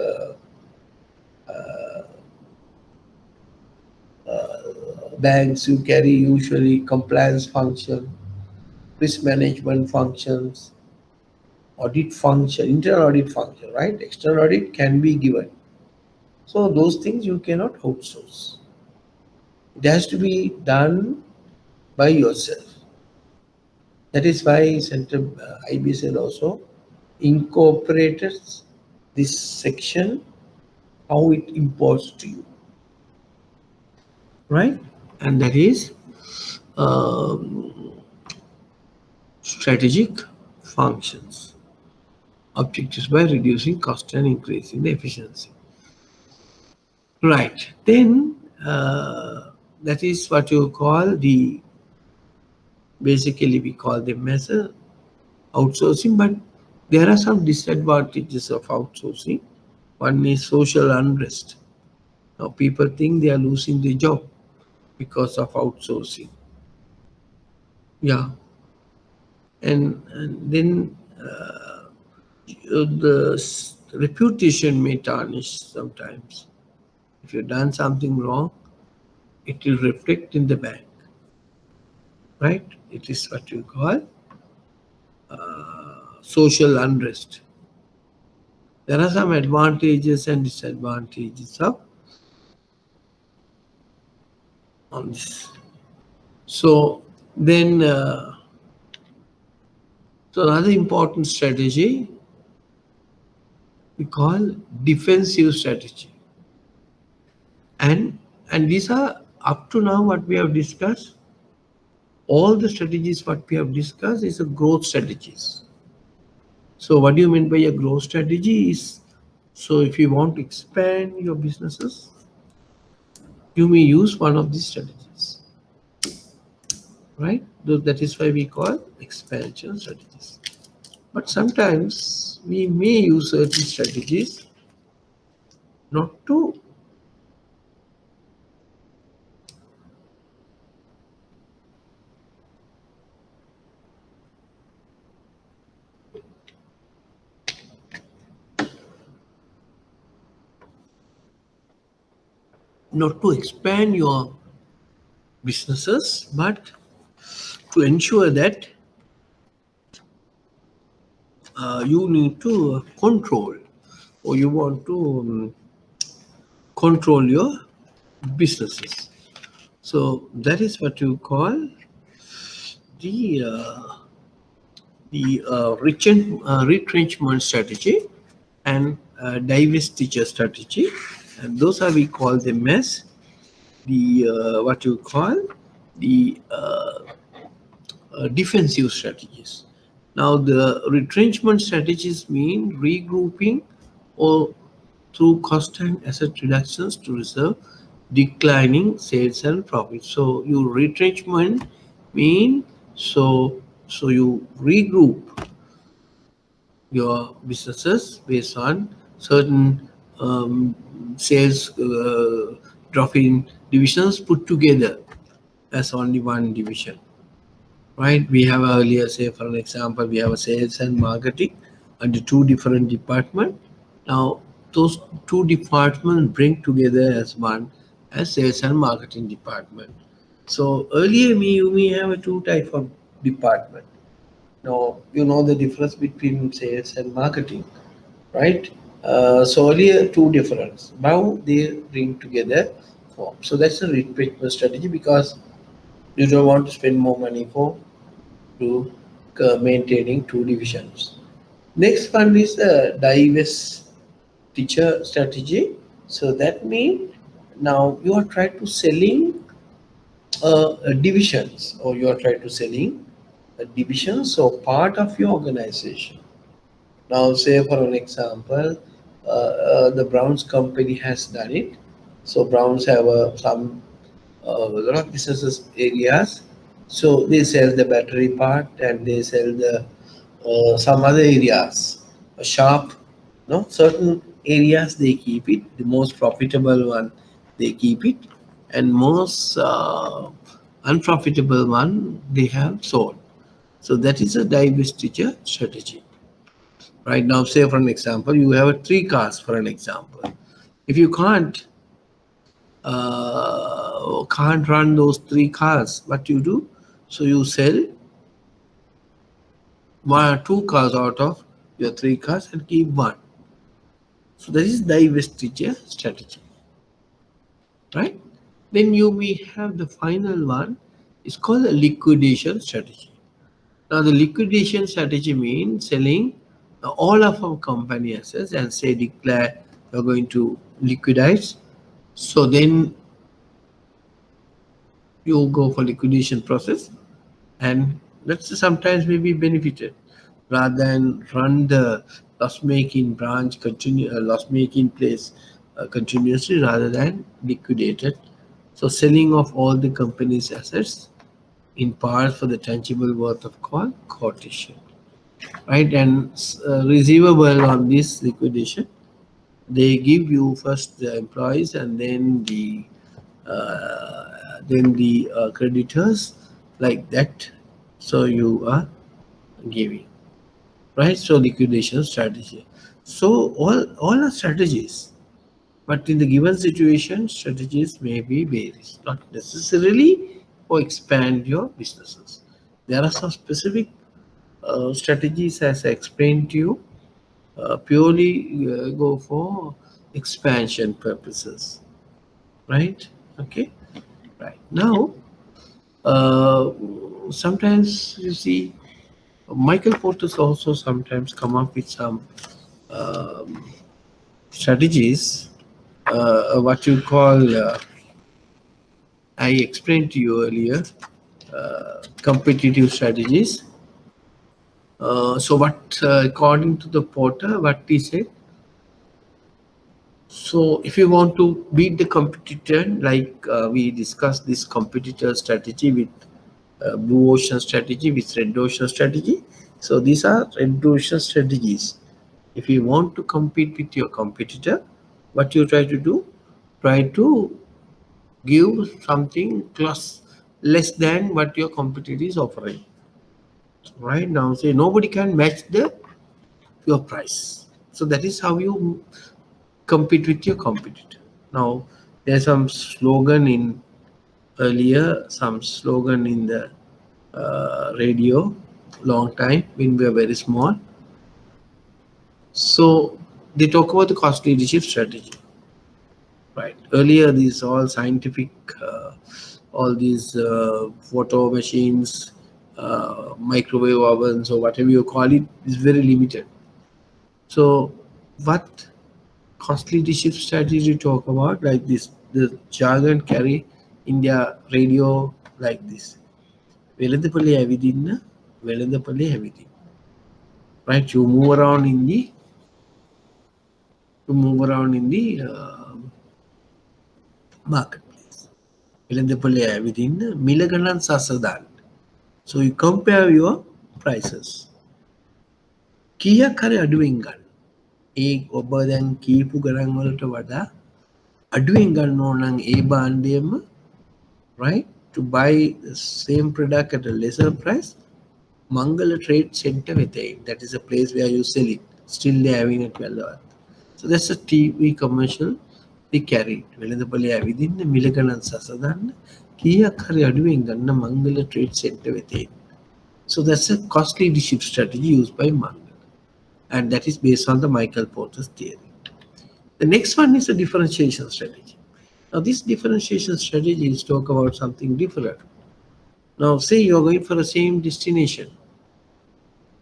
banks, you carry usually compliance function, risk management functions, audit function, internal audit function, right? External audit can be given. So those things you cannot outsource. It has to be done by yourself. That is why Central IBSL also incorporated this section, how it imports to you, right? And that is um, strategic functions, objectives by reducing cost and increasing the efficiency. Right. Then that is what you call the, basically we call them as a outsourcing, but there are some disadvantages of outsourcing. One is social unrest. Now people think they are losing their job because of outsourcing. Yeah. And then the reputation may tarnish sometimes. If you've done something wrong, it will reflect in the bank, right? It is what you call social unrest. There are some advantages and disadvantages of on this. So then, so another important strategy we call defensive strategy, and these are up to now what we have discussed. All the strategies what we have discussed is a growth strategies. So what do you mean by a growth strategy is, so if you want to expand your businesses, you may use one of these strategies, right? That is why we call expansion strategies. But sometimes we may use certain strategies not to expand your businesses, but to ensure that you need to control, or you want to control your businesses. So that is what you call the retrenchment strategy and divestiture strategy, and those are, we call them as the what you call the defensive strategies. Now, the retrenchment strategies mean regrouping or through cost and asset reductions to reserve declining sales and profits. So, your retrenchment mean so you regroup your businesses based on certain sales drop in divisions put together as only one division, right? We have earlier, say for an example, we have a sales and marketing under two different departments. Now those two departments bring together as one as sales and marketing department. So earlier you may have a two type of department. Now you know the difference between sales and marketing, right? So earlier two difference. Now they bring together form. So that's a retrenchment strategy, because you don't want to spend more money for to maintaining two divisions. Next one is the divestiture strategy. So that means now you are trying to selling divisions, or you are trying to selling divisions or part of your organization. Now, say for an example, the Browns company has done it. So Browns have some a lot of businesses areas. So they sell the battery part, and they sell the some other areas, a shop. No, certain areas they keep it. The most profitable one they keep it, and most unprofitable one they have sold. So that is a divestiture strategy. Right now, say for an example, you have three cars for an example. If you can't run those three cars, what you do? So you sell one or two cars out of your three cars and keep one. So that is divestiture strategy, right? Then you may have the final one. It's called a liquidation strategy. Now the liquidation strategy means selling all of our company assets and say declare you're going to liquidate. So then you go for liquidation process, and that's sometimes may be benefited rather than run the loss-making branch continue loss-making place continuously, rather than liquidated. So selling of all the company's assets in parts for the tangible worth of call quotation, right? And receivable on this liquidation, they give you first the employees and then the creditors, like that. So you are giving, right? So liquidation strategy. So all are strategies, but in the given situation, strategies may be varies, not necessarily for expand your businesses. There are some specific strategies, as I explained to you, purely go for expansion purposes, right? Okay, right now. Uh, Sometimes you see Michael Porter's also sometimes come up with some um, strategies, what you call, I explained to you earlier, competitive strategies. So what, according to the Porter, what he said, so if you want to beat the competitor, like we discussed this competitor strategy with blue ocean strategy, with red ocean strategy. So these are red ocean strategies. If you want to compete with your competitor, what you try to do, try to give something less than what your competitor is offering. Right now, say nobody can match the your price. So that is how you compete with your competitor. Now, there's some slogan in earlier, some slogan in the radio, long time when we were very small. So they talk about the cost leadership strategy, right? Earlier, these all scientific, all these photo machines, microwave ovens, or whatever you call it, is very limited. So, what cost leadership strategy talk about like this? The jargon carry India radio like this. වෙළඳපොලේ ඇවිදින්න වෙළඳපොලේ ඇවිදින්න. Right? You move around in the marketplace. වෙළඳපොලේ ඇවිදින්න මිල ගණන් සසදාන්න. So you compare your prices. කීයක් හරි අඩුවෙන් ගන්න. ඒ ඔබ දැන් කීපු ගණන් වලට වඩා අඩුවෙන් ගන්න ඕන නම් ඒ භාණ්ඩයම, right, to buy the same product at a lesser price, Mangala Trade Center within. That is a place where you sell it. Still they are having it well. So that's a TV commercial they carried. වෙළඳපොලේ ඇවිදින්න මිල ගණන් සසදන්න කීයක් හරි අඩුවෙන් ගන්න Mangala Trade Center within. So that's a cost leadership strategy used by Mangala. And that is based on the Michael Porter's theory. The next one is a differentiation strategy. Now, this differentiation strategy is talk about something different. Now, say you're going for the same destination.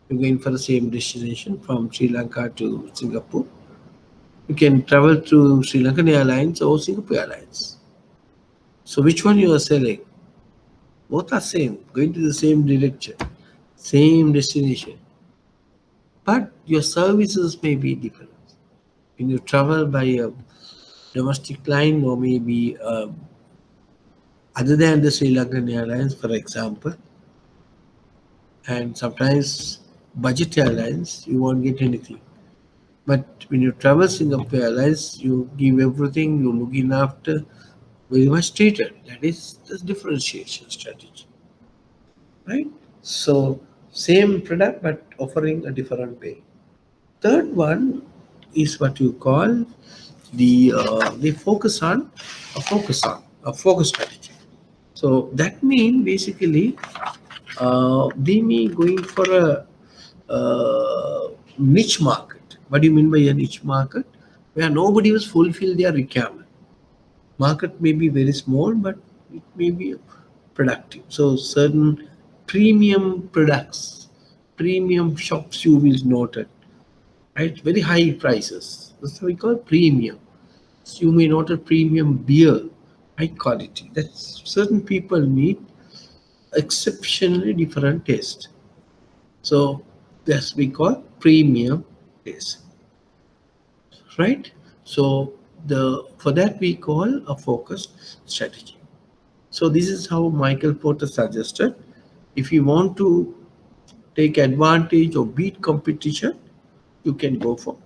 You're going for the same destination from Sri Lanka to Singapore. You can travel through Sri Lankan Airlines or Singapore Airlines. So, which one you are selling? Both are same, going to the same direction, same destination. But your services may be different. When you travel by a domestic line or maybe other than the Sri Lankan Airlines, for example, and sometimes budget airlines, you won't get anything. But when you travel Singapore Airlines, you give everything, you look in after, very much treated. That is the differentiation strategy, right? So same product but offering a different way. Third one is what you call the focus strategy. So that means basically they may going for a niche market. What do you mean by a niche market? Where nobody was fulfill their requirement. Market may be very small, but it may be productive. So certain premium products, premium shops you will noted, right? Very high prices. That's what we call premium. So you may note a premium beer, high quality. That certain people need exceptionally different taste. So that's we call premium taste, right? So for that we call a focused strategy. So this is how Michael Porter suggested. If you want to take advantage or beat competition, you can go for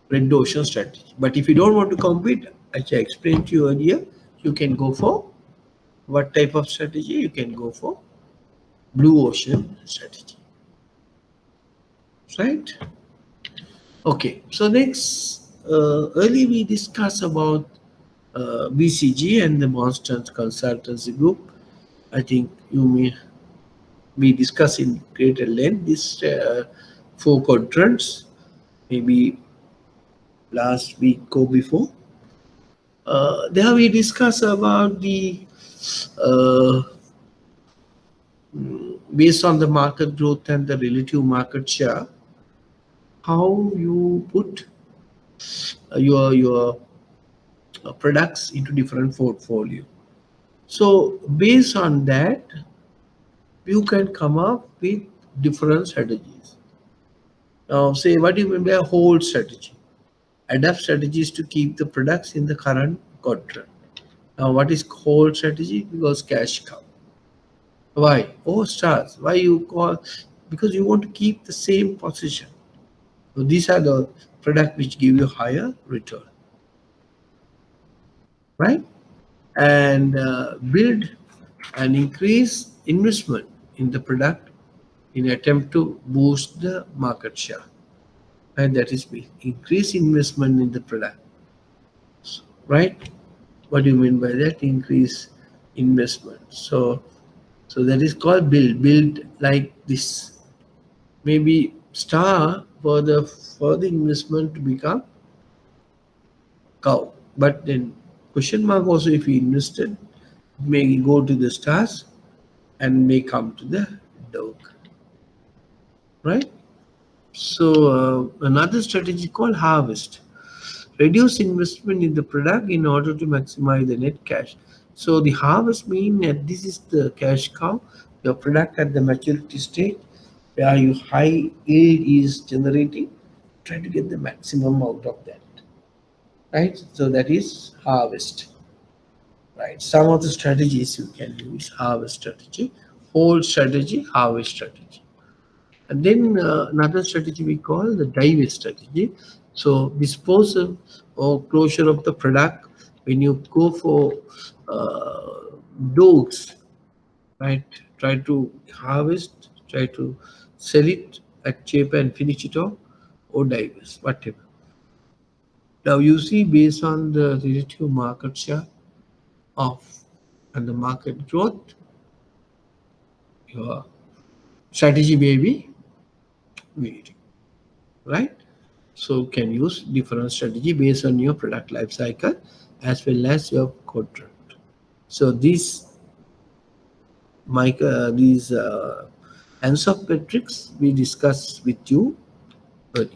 red ocean strategy. But if you don't want to compete, as I explained to you earlier, you can go for what type of strategy? You can go for blue ocean strategy, right? Okay, so next, early we discussed about BCG and the Monster Consultancy Group. I think you may be discussing greater length these 4 quadrants, maybe last week or before. There we discuss about the based on the market growth and the relative market share, how you put your products into different portfolio. So based on that, you can come up with different strategies. Now, say what do you mean by a hold strategy? Adapt strategies to keep the products in the current quadrant. Now, what is hold strategy? Because cash cow. Why? Oh, stars. Why you call? because you want to keep the same position. So these are the products which give you higher return, right? And build and increase investment in the product in attempt to boost the market share. And that is me. Increase investment in the product, right? What do you mean by that? Increase investment. So that is called build. Build like this. Maybe star for the investment to become cow. But then question mark also, if you invested, may go to the stars and may come to the dog, right? So another strategy called harvest. Reduce investment in the product in order to maximize the net cash. So the harvest mean that this is the cash cow, your product at the maturity stage, where your high yield is generating. Try to get the maximum out of that, right? So that is harvest, right? Some of the strategies you can use: harvest strategy, hold strategy, harvest strategy. And then another strategy we call the divest strategy. So disposal or closure of the product when you go for dogs, right? Try to harvest, try to sell it at cheap and finish it off, or divest, whatever. Now you see, based on the relative market share of and the market growth, your strategy may be varying, right? So can use different strategy based on your product life cycle as well as your contract. So these answer metrics we discussed with you earlier.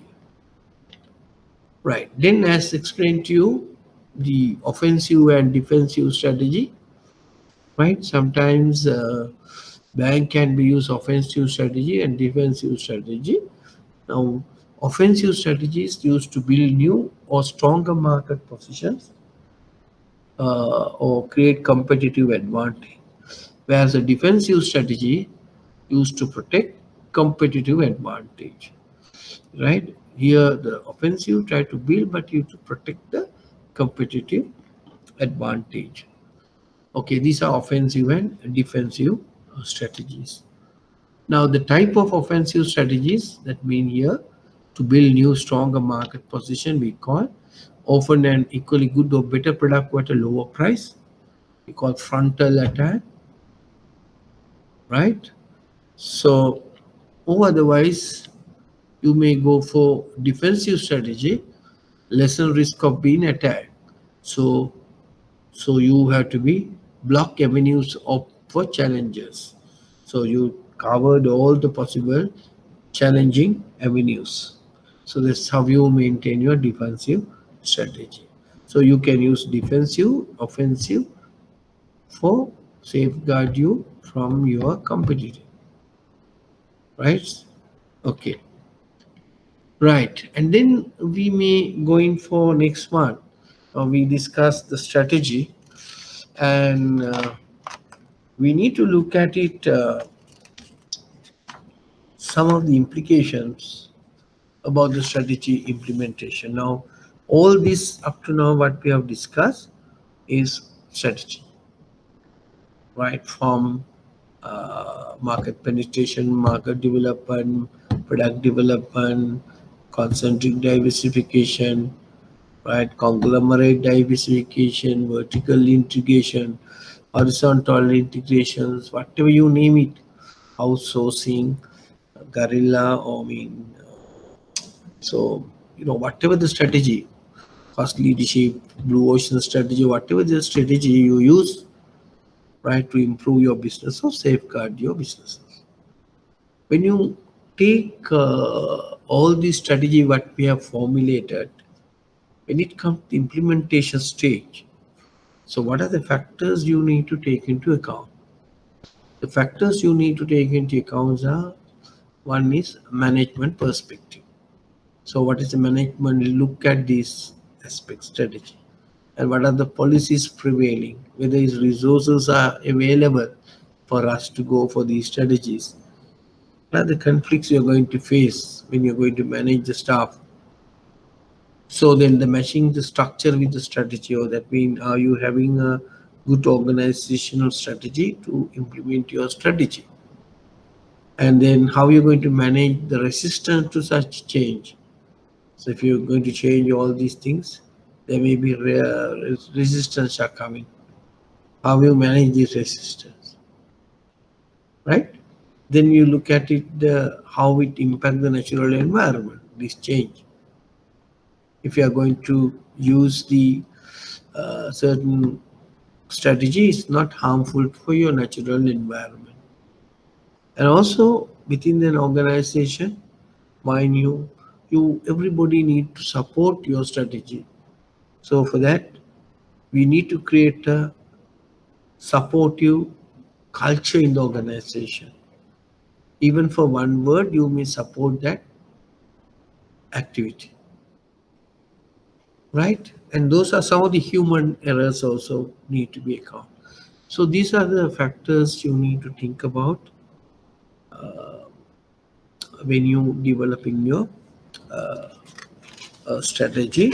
Right. Then as explained to you, the offensive and defensive strategy, right? Sometimes bank can be used offensive strategy and defensive strategy. Now, offensive strategies used to build new or stronger market positions or create competitive advantage, whereas a defensive strategy used to protect competitive advantage, right? Here, the offensive try to build, but you to protect the competitive advantage. Okay, these are offensive and defensive strategies. Now, the type of offensive strategies that mean here to build new, stronger market position, we call often an equally good or better product at a lower price. We call frontal attack, right? So, or otherwise, you may go for defensive strategy, lesser risk of being attacked. So, so you have to be block avenues of for challengers. So you covered all the possible challenging avenues. So that's how you maintain your defensive strategy. So you can use defensive, offensive for safeguard you from your competitor, right? Okay, right. And then we may go in for next one. We discuss the strategy, and we need to look at it. Some of the implications about the strategy implementation. Now, all this up to now, what we have discussed is strategy, right? From market penetration, market development, product development, concentric diversification, right? Conglomerate diversification, vertical integration, horizontal integrations, whatever you name it, outsourcing, guerrilla, or so, whatever the strategy, cost leadership, blue ocean strategy, whatever the strategy you use, right, to improve your business or safeguard your businesses. When you take all the strategy what we have formulated, when it comes to implementation stage, so what are the factors you need to take into account? The factors you need to take into account are: one is management perspective. So what is the management look at these aspects strategy, and what are the policies prevailing, whether these resources are available for us to go for these strategies, What are the conflicts you're going to face when you're going to manage the staff? So then the matching the structure with the strategy, or that means are you having a good organizational strategy to implement your strategy? And then how you're going to manage the resistance to such change. So if you're going to change all these things, there may be resistance are coming. How you manage this resistance, right? Then you look at it, how it impacts the natural environment, this change. If you are going to use the certain strategy, is not harmful for your natural environment. And also within an organization, mind you everybody need to support your strategy. So for that, we need to create a supportive culture in the organization. Even for one word, you may support that activity, right? And those are some of the human errors also need to be accounted. So these are the factors you need to think about when you developing your strategy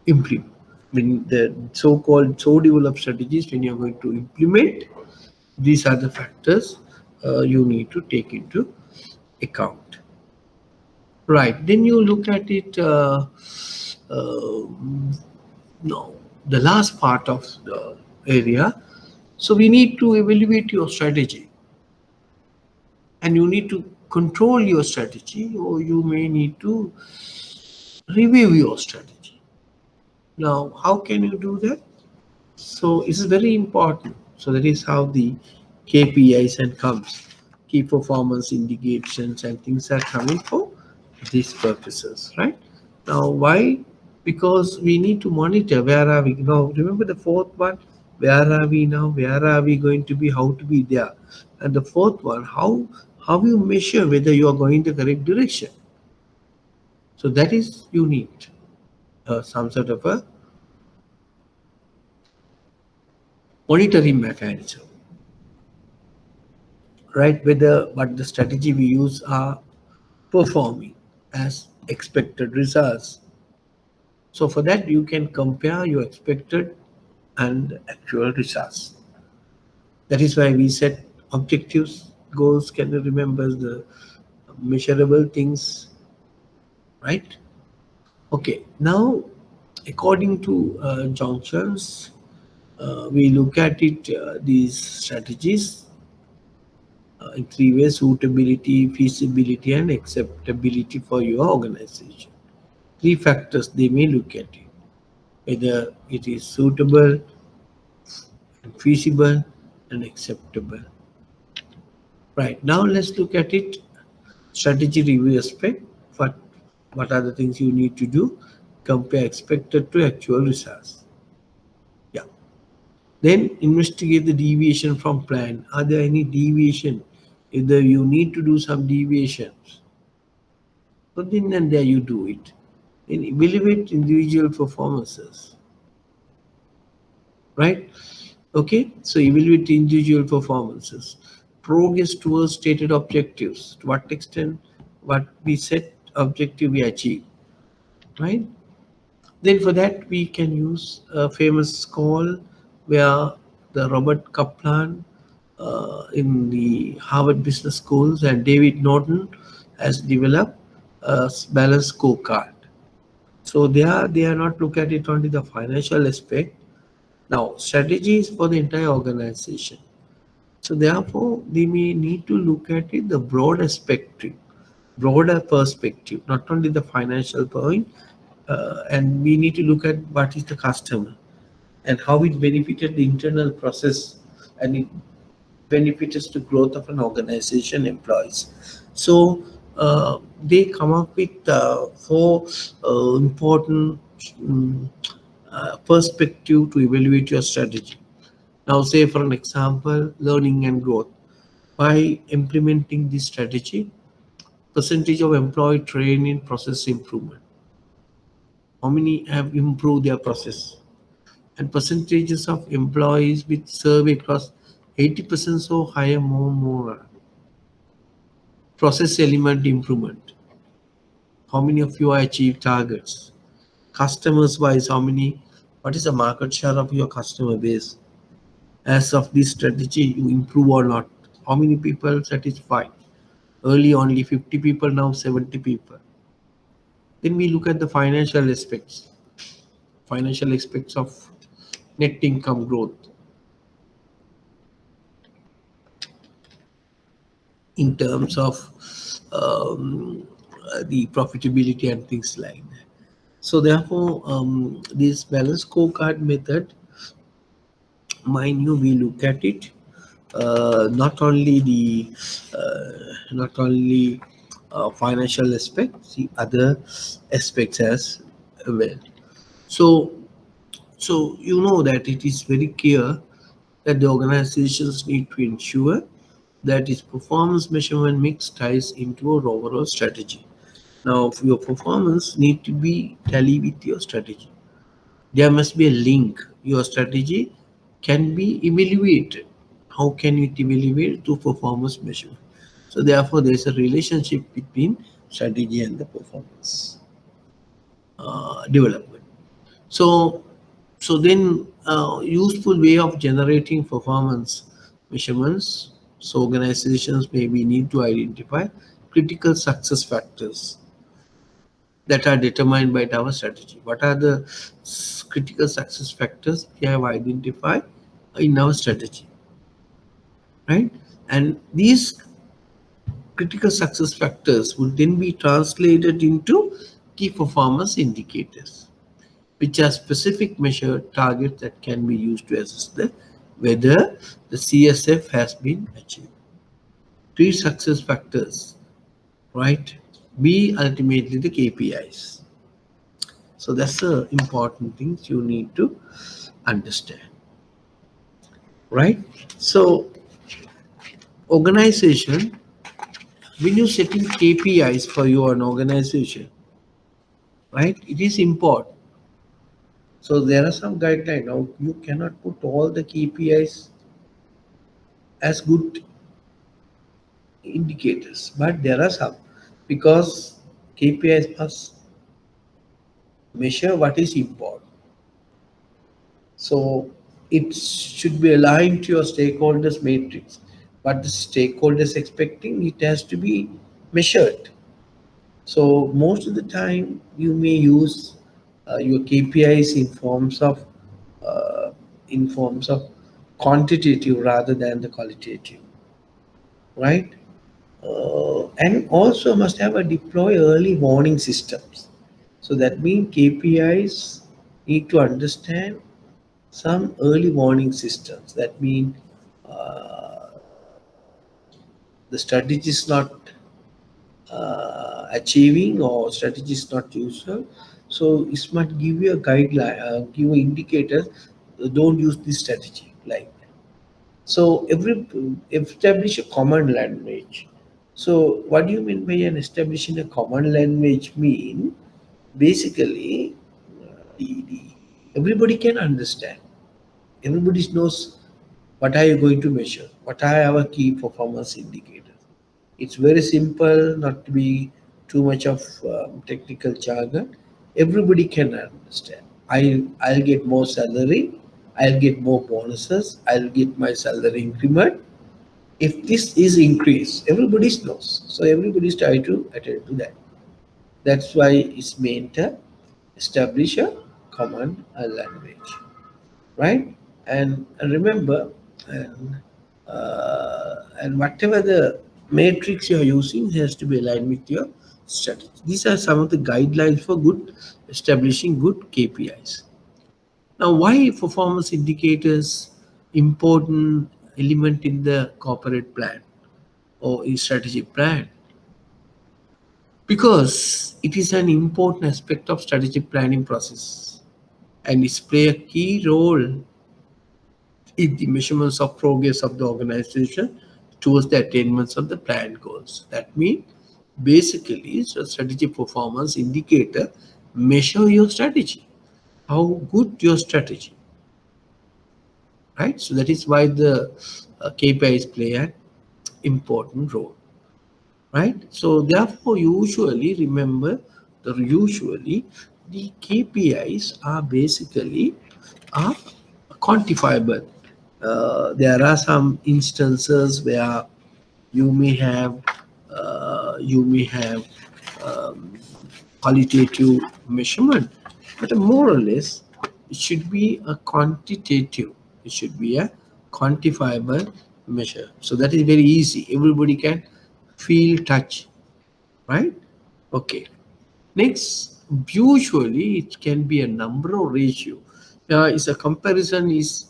implement. When the so-called developed strategies, when you're going to implement, these are the factors you need to take into account. Right. Then you look at it. Uh, no, the last part of the area. So we need to evaluate your strategy, and you need to control your strategy, or you may need to review your strategy. Now, how can you do that? So it's very important. So that is how the KPIs and comes, key performance indications and things are coming for these purposes, right? Now, why? Because we need to monitor where are we now. Remember the fourth one, where are we now? Where are we going to be? How to be there? And the fourth one, how you measure whether you are going the correct direction. So that is you need some sort of a monitoring mechanism, right? Whether what the strategy we use are performing as expected results. So for that, you can compare your expected and actual results. That is why we set objectives, goals. Can you remember the measurable things, right? Okay. Now, according to junctions, we look at it. These strategies in three ways: suitability, feasibility, and acceptability for your organization. Three factors they may look at it: whether it is suitable, and feasible, and acceptable. Right, now let's look at it. Strategy review aspect. What, what are the things you need to do? Compare expected to actual results. Yeah. Then investigate the deviation from plan. Are there any deviation? Either you need to do some deviations. So then and there you do it. Then evaluate individual performances. Right? Okay, so evaluate individual performances. Progress towards stated objectives. To what extent what we set objective we achieve, right? Then for that we can use a famous call where the Robert Kaplan in the Harvard Business Schools and David Norton has developed a balanced scorecard. So they are not look at it only the financial aspect. Now strategy is for the entire organization. So therefore, they may need to look at it the broader perspective, not only the financial point, and we need to look at what is the customer and how it benefited the internal process, and it benefits the growth of an organization employees. So they come up with four important perspective to evaluate your strategy. Now, say for an example, learning and growth. By implementing this strategy, percentage of employee training process improvement. How many have improved their process? And percentages of employees with survey across 80% so higher, more. Process element improvement. How many of you are achieved targets? Customers wise, what is the market share of your customer base? As of this strategy, you improve or not? How many people satisfied? Early only 50 people, now 70 people. Then we look at the financial aspects of net income growth in terms of the profitability and things like that. So therefore, this balance scorecard method, mind you, we look at it not only financial aspects, the other aspects as well. So you know that it is very clear that the organizations need to ensure that its performance measurement mix ties into an overall strategy. Now, your performance need to be tally with your strategy. There must be a link. Your strategy can be evaluated. How can it evaluate to performance measurement? So therefore, there is a relationship between strategy and the performance development. So then useful way of generating performance measurements. So organizations maybe need to identify critical success factors that are determined by our strategy. What are the critical success factors we have identified in our strategy, right? And these critical success factors would then be translated into key performance indicators, which are specific measured targets that can be used to assess whether the CSF has been achieved. Three success factors, right? B, ultimately the KPIs. So that's the important things you need to understand, right? So organization, when you setting KPIs for your organization, right? It is important. So there are some guidelines. Now you cannot put all the KPIs as good indicators, but there are some, because KPIs must measure what is important. So it should be aligned to your stakeholders matrix. What the stakeholders expecting, it has to be measured. So most of the time you may use your KPIs uh, in forms of quantitative rather than the qualitative, right? And also must have a deploy early warning systems. So that means KPIs need to understand some early warning systems. That means the strategy is not achieving or strategy is not useful. So it might give you a guideline, give you indicators. Don't use this strategy like that. So establish a common language. So what do you mean by an establishing a common language? Mean basically the everybody can understand. Everybody knows what are you going to measure, what are our key performance indicators. It's very simple, not to be too much of technical jargon. Everybody can understand. I'll get more salary, I'll get more bonuses, I'll get my salary increment. If this is increased, everybody knows. So everybody's trying to attend to that. That's why it's meant to establish a common language, right? And remember, and and whatever the matrix you're using has to be aligned with your strategy. These are some of the guidelines for good establishing good KPIs. Now, why performance indicators important element in the corporate plan or in strategic plan? Because it is an important aspect of strategic planning process and it play a key role in the measurements of progress of the organization towards the attainments of the planned goals. That means basically so strategy performance indicator measure your strategy, how good your strategy, right? So that is why the KPIs play an important role. right? So therefore, usually remember the KPIs are basically are quantifiable. There are some instances where you may have um, qualitative measurement, but more or less it should be a quantitative. It should be a quantifiable measure. So that is very easy. Everybody can feel, touch, right? Okay. Next, usually it can be a number or ratio. Is a comparison is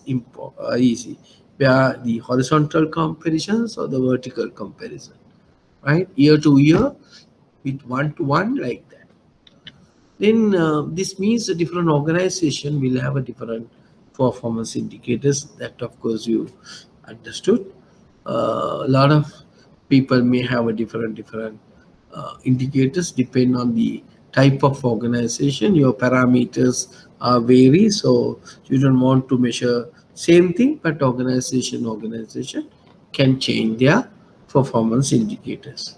easy. Where the horizontal comparisons or the vertical comparison, right? Year to year with one to one like that. Then this means a different organization will have a different performance indicators. That of course you understood. A lot of people may have a different indicators depend on the type of organization. Your parameters vary, so you don't want to measure same thing, but organization can change their performance indicators.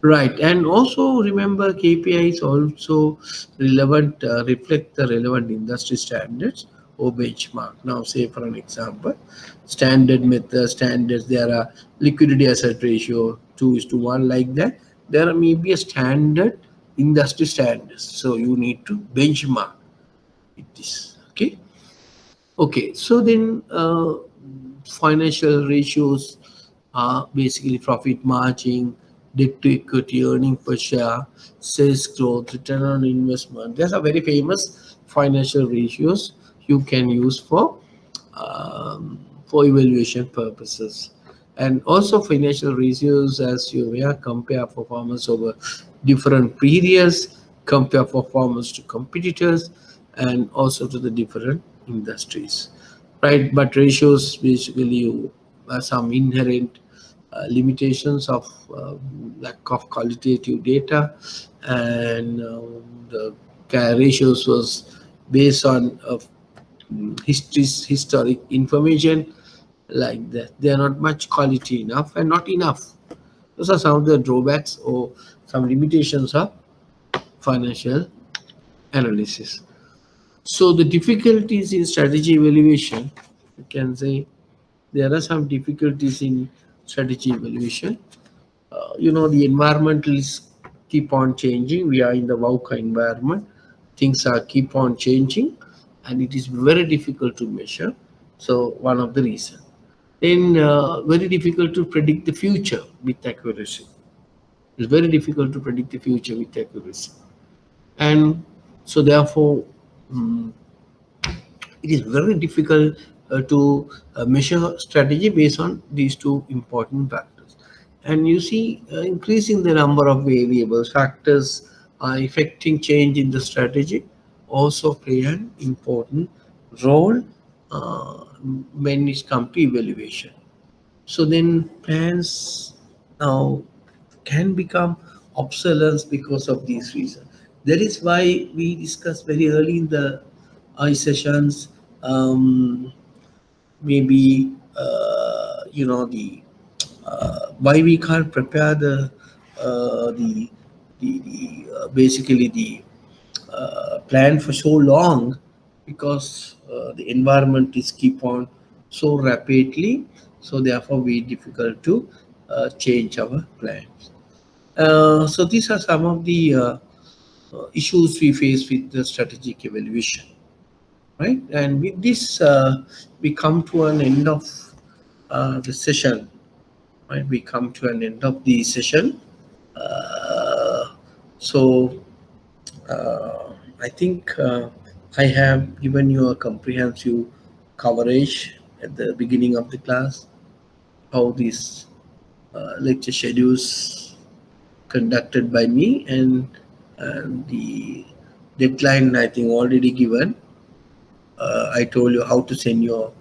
Right, and also remember KPIs also relevant reflect the relevant industry standards or benchmark. Now, say for an example, standard method standards. There are liquidity asset ratio 2:1 like that. There may be a standard industry standards, so you need to benchmark it. Is okay. Okay, so then financial ratios are basically profit margin, debt to equity, earning per share, sales growth, return on investment. These are very famous financial ratios you can use for evaluation purposes. And also financial ratios, as you aware, compare performance over different periods, compare performance to competitors, and also to the different industries, right? But ratios basically you some inherent limitations of lack of qualitative data, and the ratios was based on historic information like that. They are not much quality enough and not enough. Those are some of the drawbacks or some limitations of financial analysis. So the difficulties in strategy evaluation, you can say there are some difficulties in strategy evaluation. The environment is keep on changing. We are in the VUCA environment. Things are keep on changing, and it is very difficult to measure. So one of the reasons. Then very difficult to predict the future with accuracy. It's very difficult to predict the future with accuracy, and so therefore. mm, it is very difficult to measure strategy based on these two important factors. And you see, increasing the number of variables, factors affecting change in the strategy also play an important role uh, when it comes to evaluation. So then plans now can become obsolete because of these reasons. That is why we discussed very early in the sessions, maybe the why we can't prepare the basically the plan for so long, because the environment is keep on so rapidly, so therefore we difficult to change our plans. So these are some of the issues we face with the strategic evaluation, right? And with this we come to an end of the session, right? We come to an end of the session. So I think I have given you a comprehensive coverage at the beginning of the class, how these lecture schedules conducted by me, and the deadline I think already given. I told you how to send your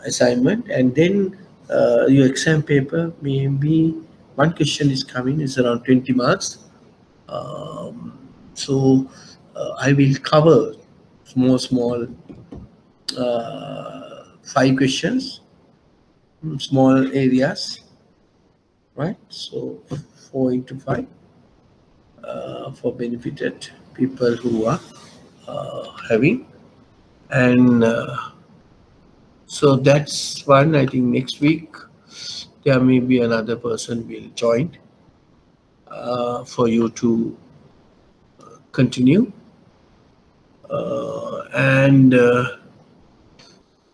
assignment, and then your exam paper, maybe one question is coming, is around 20 marks. So I will cover small five questions, small areas, right? So 4 into 5 for benefited people who are having, and so that's one. I think next week there may be another person will join for you to continue, and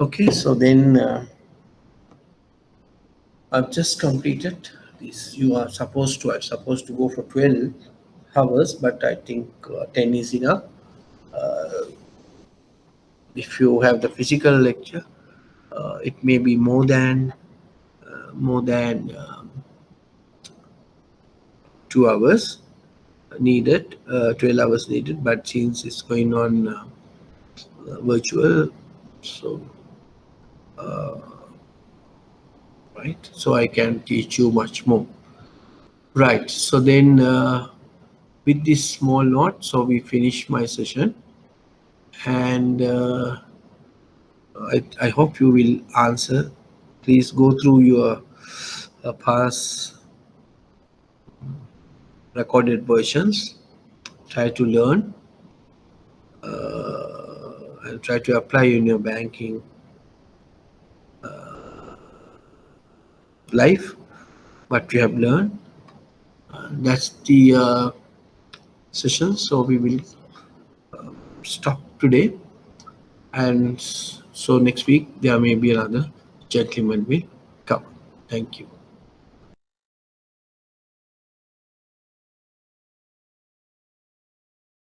okay, so then I've just completed this. You are supposed to go for 12 hours, but I think 10 is enough. If you have the physical lecture, it may be more than 2 hours needed, 12 hours needed. But since it's going on virtual, so right, so I can teach you much more. Right. So then, with this small note, so we finish my session, and I hope you will answer. Please go through your past recorded versions. Try to learn and try to apply in your banking life what you have learned. That's the session. So we will stop today, and so next week there may be another gentleman will come. Thank you.